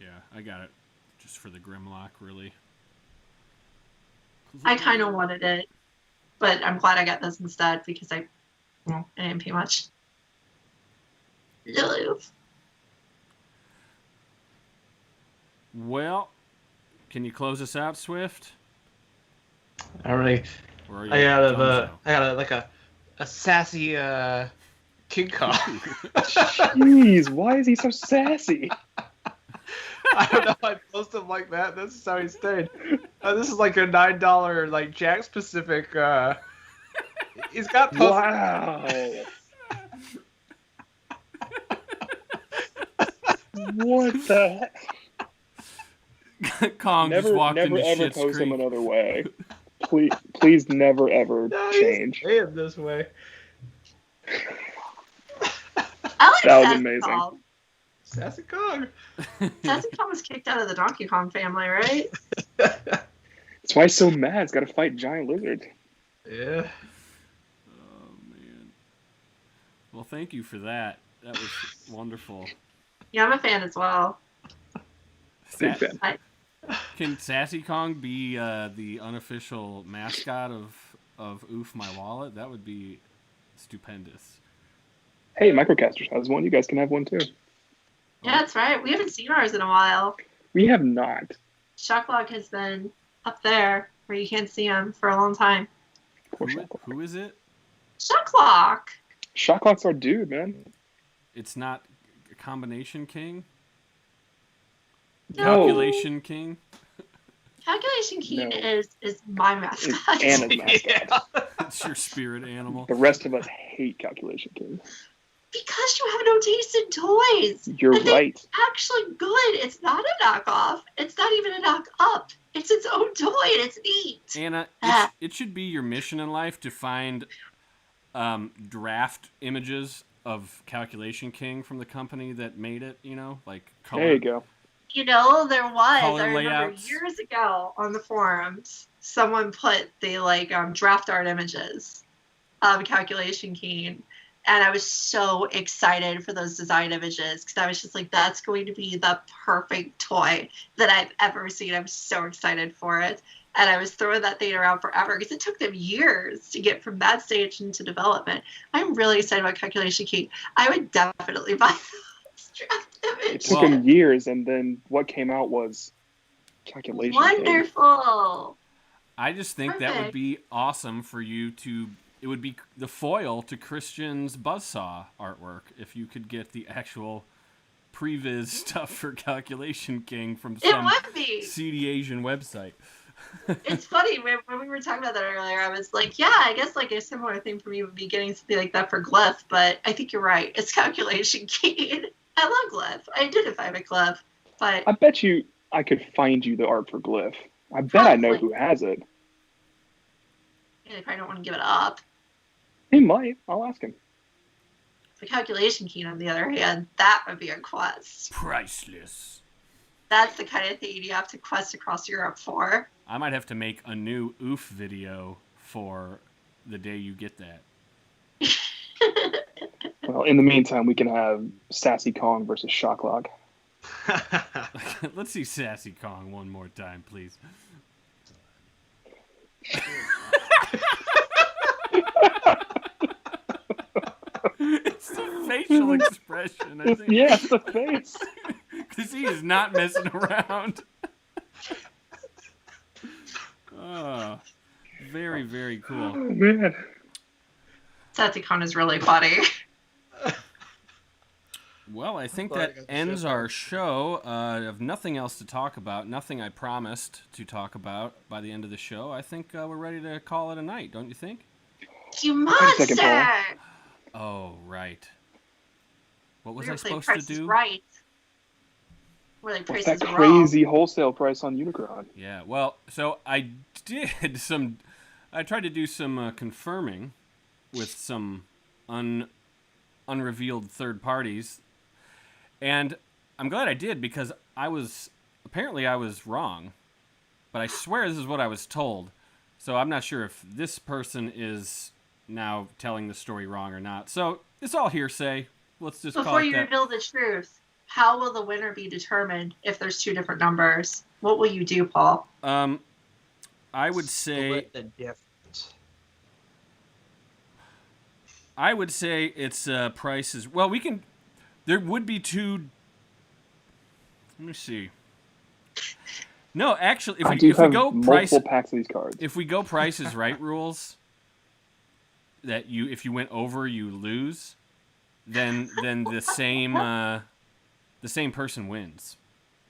Yeah, I got it. Just for the Grimlock, really. I kind of wanted it, but I'm glad I got this instead because I didn't pay much. Love. Well, can you close us out, Swift? I don't really. Or are you I got Dunzo? like a sassy King Kong. Jeez, why is he so sassy? I don't know. I post him like that. This is how he stayed. This is like a $9 like Jack Pacific. He's got post. Wow. What the heck? Kong just walked never into ever Schitt's post Creek. him another way. Please never ever No, change. he's staying this way. I like That was Sassy amazing. Kong. Sassy Kong. Sassy Kong was kicked out of the Donkey Kong family, right? That's why he's so mad. He's got to fight giant lizard. Yeah. Oh, man. Well, thank you for that. That was wonderful. Yeah, I'm a fan as well. Big fan. Can Sassy Kong be the unofficial mascot of Oof My Wallet? That would be stupendous. Hey, Microcasters has one. You guys can have one too. Yeah, that's right. We haven't seen ours in a while. We have not. Shocklock has been up there where you can't see him for a long time. Poor Shocklock. Who is it? Shocklock! Shocklock's our dude, man. It's not a Combination King? No. Calculation King? Calculation King No. is my It's mascot. Anna's mascot. It's your spirit animal. The rest of us hate Calculation King. Because you have no taste in toys. You're The thing's right. actually good. It's not a knockoff. It's not even a knock up. It's its own toy and it's neat. Anna, Ah. it should be your mission in life to find draft images of Calculation King from the company that made it, you know, like color. There you go. You know, there was. Color I remember layouts. years ago on the forums, someone put the draft art images of Calculation King. And I was so excited for those design images because I was just like, that's going to be the perfect toy that I've ever seen. I'm so excited for it. And I was throwing that thing around forever because it took them years to get from that stage into development. I'm really excited about Calculation King. I would definitely buy those draft It images. took him years, and then what came out was Calculation King. Wonderful. I just think that would Perfect. be awesome for you to. It would be the foil to Christian's Buzzsaw artwork if you could get the actual previs stuff for Calculation King from It some would be. seedy Asian website. It's funny when we were talking about that earlier. I was like, yeah, I guess like a similar thing for me would be getting something like that for Glyph, but I think you're right. It's Calculation King. I love Glyph. I identify with Glyph, but I bet you I could find you the art for Glyph. I bet I know who has it. Yeah, they probably don't want to give it up. He might. I'll ask him. The Calculation Key, on the other hand, that would be a quest. Priceless. That's the kind of thing you have to quest across Europe for. I might have to make a new Oof video for the day you get that. Well, in the meantime, we can have Sassy Kong versus Shocklock. Let's see Sassy Kong one more time, please. It's the facial expression, I think. Yeah, it's the face. Because he is not messing around. Oh, very, very cool. Oh, man. Satsicon is really funny. Well, I think that ends our show. I have nothing else to talk about, nothing I promised to talk about by the end of the show. I think we're ready to call it a night, don't you think? You monster! Oh, right. What was We I were playing supposed to Price is do? Right. We're like What's Price that is crazy wholesale price on Unicron? Yeah, well, so I tried to do some confirming with some unrevealed third parties, and I'm glad I did because I was wrong, but I swear this is what I was told. So I'm not sure if this person is now telling the story wrong or not. So it's all hearsay. Let's just call Before it you that. reveal the truth, how will the winner be determined if there's two different numbers? What will you do, Paul? I would say Split the difference. I would say it's prices. Well, we can. There would be two. Let me see. No, actually, if we go multiple packs of these cards. if we go Prices Right rules, that if you went over you lose, then the same person wins,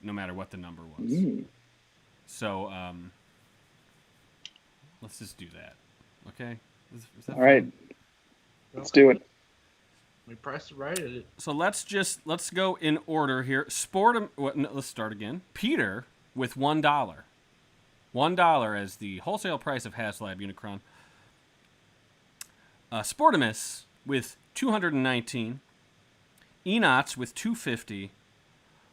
no matter what the number was. So let's just do that. Okay. Is that All right. fine? Let's do it. We priced it right at it. So let's go in order here. Let's start again. Peter with $1. $1 as the wholesale price of HasLab Unicron. Sportimus with $219. Enots with $250.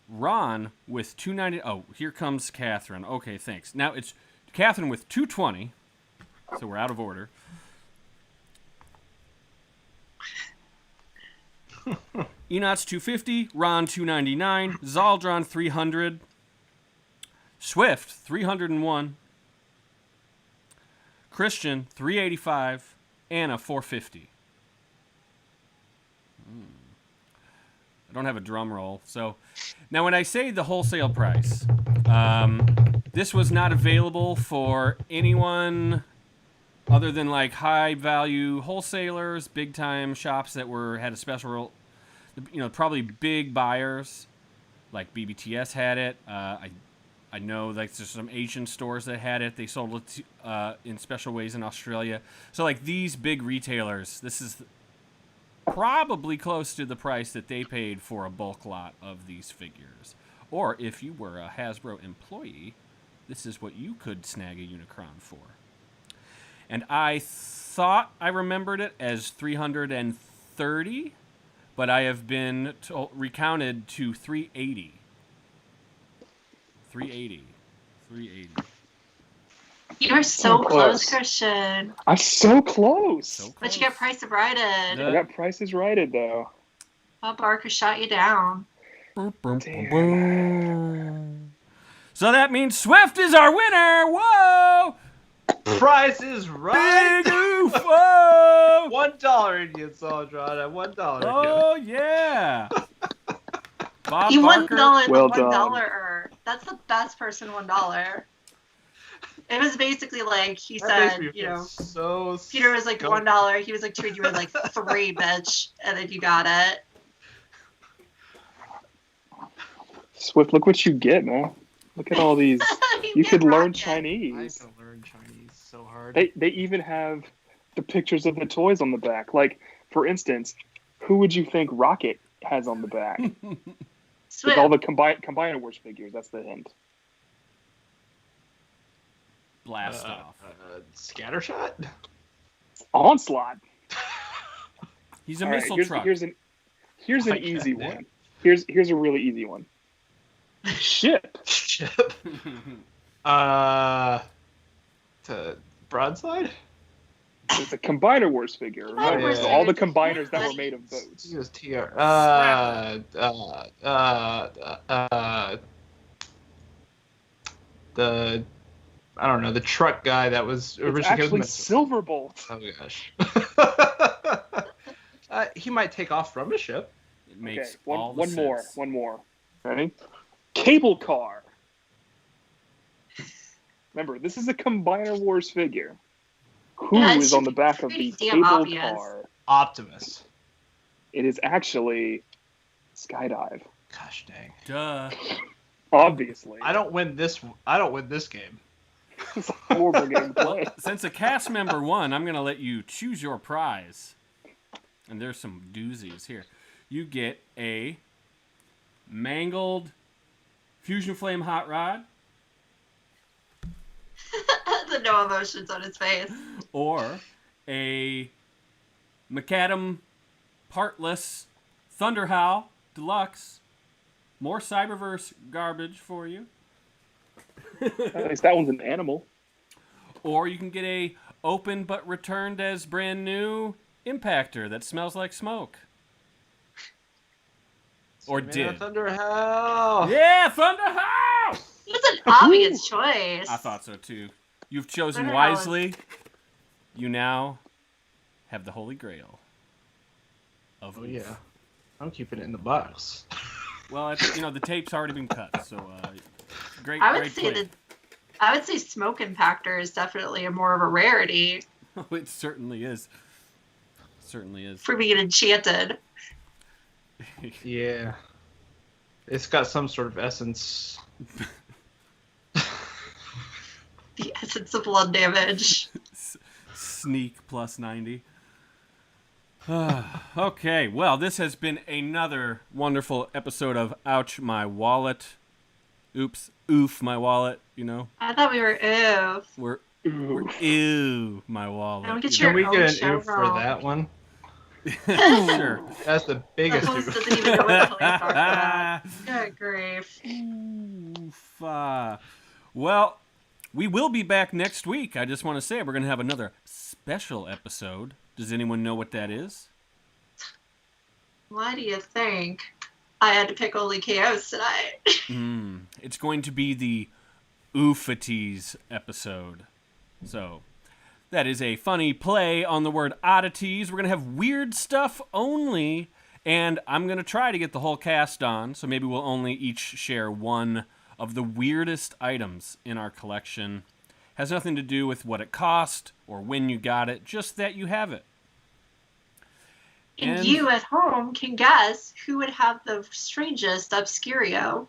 Ron with $290. Oh, here comes Catherine. Okay, thanks. Now it's Catherine with $220. So we're out of order. Enots $250, Ron $299, Zaldron $300, Swift $301, Christian $385, Anna $450. I don't have a drum roll. So now when I say the wholesale price, this was not available for anyone other than like high value wholesalers, big time shops that had a special, probably big buyers, like BBTS had it. I know like there's some Asian stores that had it. They sold it in special ways in Australia. So like these big retailers, this is probably close to the price that they paid for a bulk lot of these figures. Or if you were a Hasbro employee, this is what you could snag a Unicron for. And I thought I remembered it as 330, but I have been recounted to 380. 380. You're so close. close, Christian. I'm so close. But you got Price of Righted. I got prices righted though. Oh, Barker shot you down. So that means Swift is our winner. Whoa! Price is right. Big oof! Whoa! $1 Indian Soldier at $1. Oh yeah! Bob He won Barker. $1, Well the $1. done. That's the best person $1. It was basically like he That said, makes me feel so Peter was like scum- $1. He was like treating you with like 3, bitch, and then you got it. Swift, look what you get, man. Look at all these. You could learn Chinese. I can learn Chinese so hard. They even have the pictures of the toys on the back. Like, for instance, who would you think Rocket has on the back? Swift. With all the Combine Wars figures, that's the hint. blast off. Scattershot? Onslaught. He's a All right, missile here's, truck. here's an Okay, easy yeah. one. Here's a really easy one. Ship. Ship. To broadside? It's a Combiner Wars figure. Combiner Remember, Wars all the figures. combiners that were made of boats. He was TR. The I don't know, the truck guy that was It's originally actually Silverbolt. Oh gosh. He might take off from a ship. It makes Okay, all the one more. Ready? Cable car. Remember, this is a Combiner Wars figure. Who Yeah, it is should on the be back of pretty the damn cable obvious. car? Optimus. It is actually Skydive. Gosh dang. Duh. Obviously. I don't win this game. It's a horrible game to play. Since a cast member won, I'm going to let you choose your prize. And there's some doozies here. You get a mangled Fusion Flame Hot Rod The no emotions on his face. or a Macadam Partless Thunderhowl Deluxe. More Cyberverse garbage for you. At least that one's an animal. Or you can get a open but returned as brand new Impactor that smells like smoke. Or did. Thunderhowl. Yeah, Thunderhowl! It's an obvious choice. I thought so too. You've chosen Thunderhowl wisely. You now have the Holy Grail of Oh Oof. yeah. I'm keeping it in the box. Well, the tape's already been cut, so great. I would great say play. that I would say Smoke Impactor is definitely a more of a rarity It certainly is. Certainly is. for being enchanted. Yeah. It's got some sort of essence. The essence of blood damage. Sneak plus 90. Okay, well, this has been another wonderful episode of Ouch My Wallet. Oops, oof my wallet, I thought we were We're ew my wallet. Don't get you your Can we own get an show oof for wrong. that one? know? Sure. That's the The biggest host oof. doesn't even know what the hell he's talking about. Good grief. Oof, well, we will be back next week. I just want to say we're going to have another special episode. Does anyone know what that is? Why do you think I had to pick only KOs tonight? It's going to be the Oofities episode. So, that is a funny play on the word oddities. We're going to have weird stuff only, and I'm going to try to get the whole cast on, so maybe we'll only each share one of the weirdest items in our collection. Has nothing to do with what it cost or when you got it, just that you have it. And you at home can guess who would have the strangest Obscurio.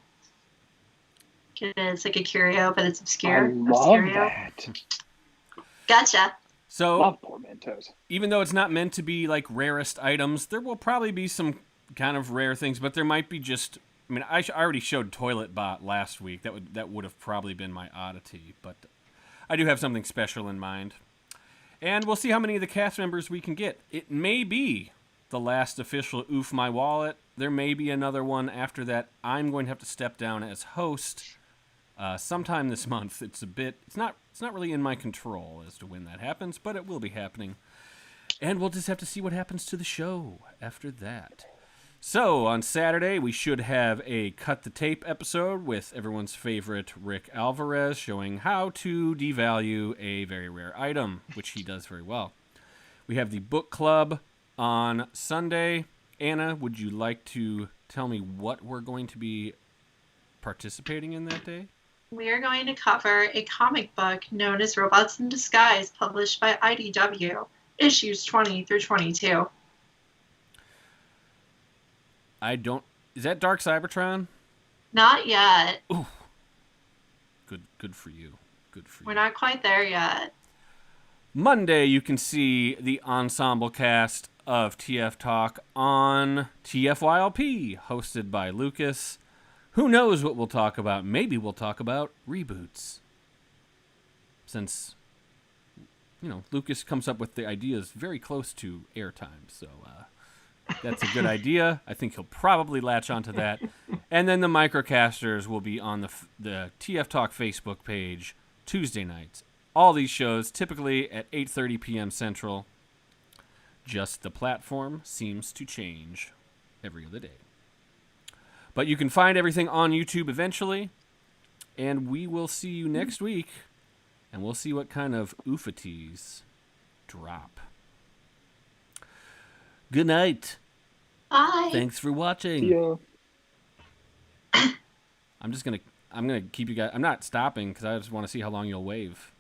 It's like a curio, but it's obscure. I love Obscurio. that. Gotcha. So, Love portmanteaus. even though it's not meant to be like rarest items, there will probably be some kind of rare things, but there might be just. I mean, I already showed Toilet Bot last week. That would have probably been my oddity, but I do have something special in mind, and we'll see how many of the cast members we can get. It may be the last official Oof My Wallet. There may be another one after that. I'm going to have to step down as host sometime this month. It's not really in my control as to when that happens, but it will be happening. And we'll just have to see what happens to the show after that. So, on Saturday, we should have a Cut the Tape episode with everyone's favorite Rick Alvarez showing how to devalue a very rare item, which he does very well. We have the book club on Sunday. Anna, would you like to tell me what we're going to be participating in that day? We are going to cover a comic book known as Robots in Disguise, published by IDW, issues 20 through 22. Is that Dark Cybertron? Not yet. Ooh. Good for you. Good for you. We're not quite there yet. Monday, you can see the ensemble cast of TF Talk on TFYLP, hosted by Lucas. Who knows what we'll talk about? Maybe we'll talk about reboots. since Lucas comes up with the ideas very close to airtime. So that's a good idea. I think he'll probably latch onto that. And then the microcasters will be on the TF Talk Facebook page Tuesday nights. All these shows typically at 8:30 p.m. Central. Just the platform seems to change every other day. But you can find everything on YouTube eventually. And we will see you next week. And we'll see what kind of oofities drop. Good night. Bye. Thanks for watching. Yeah. I'm gonna keep you guys. I'm not stopping because I just want to see how long you'll wave.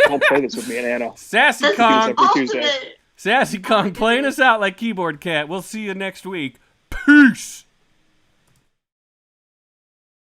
Don't play this with me and Anna. Sassy That's Kong, every Tuesday. ultimate. Sassy Kong, playing us out like Keyboard Cat. We'll see you next week. Peace.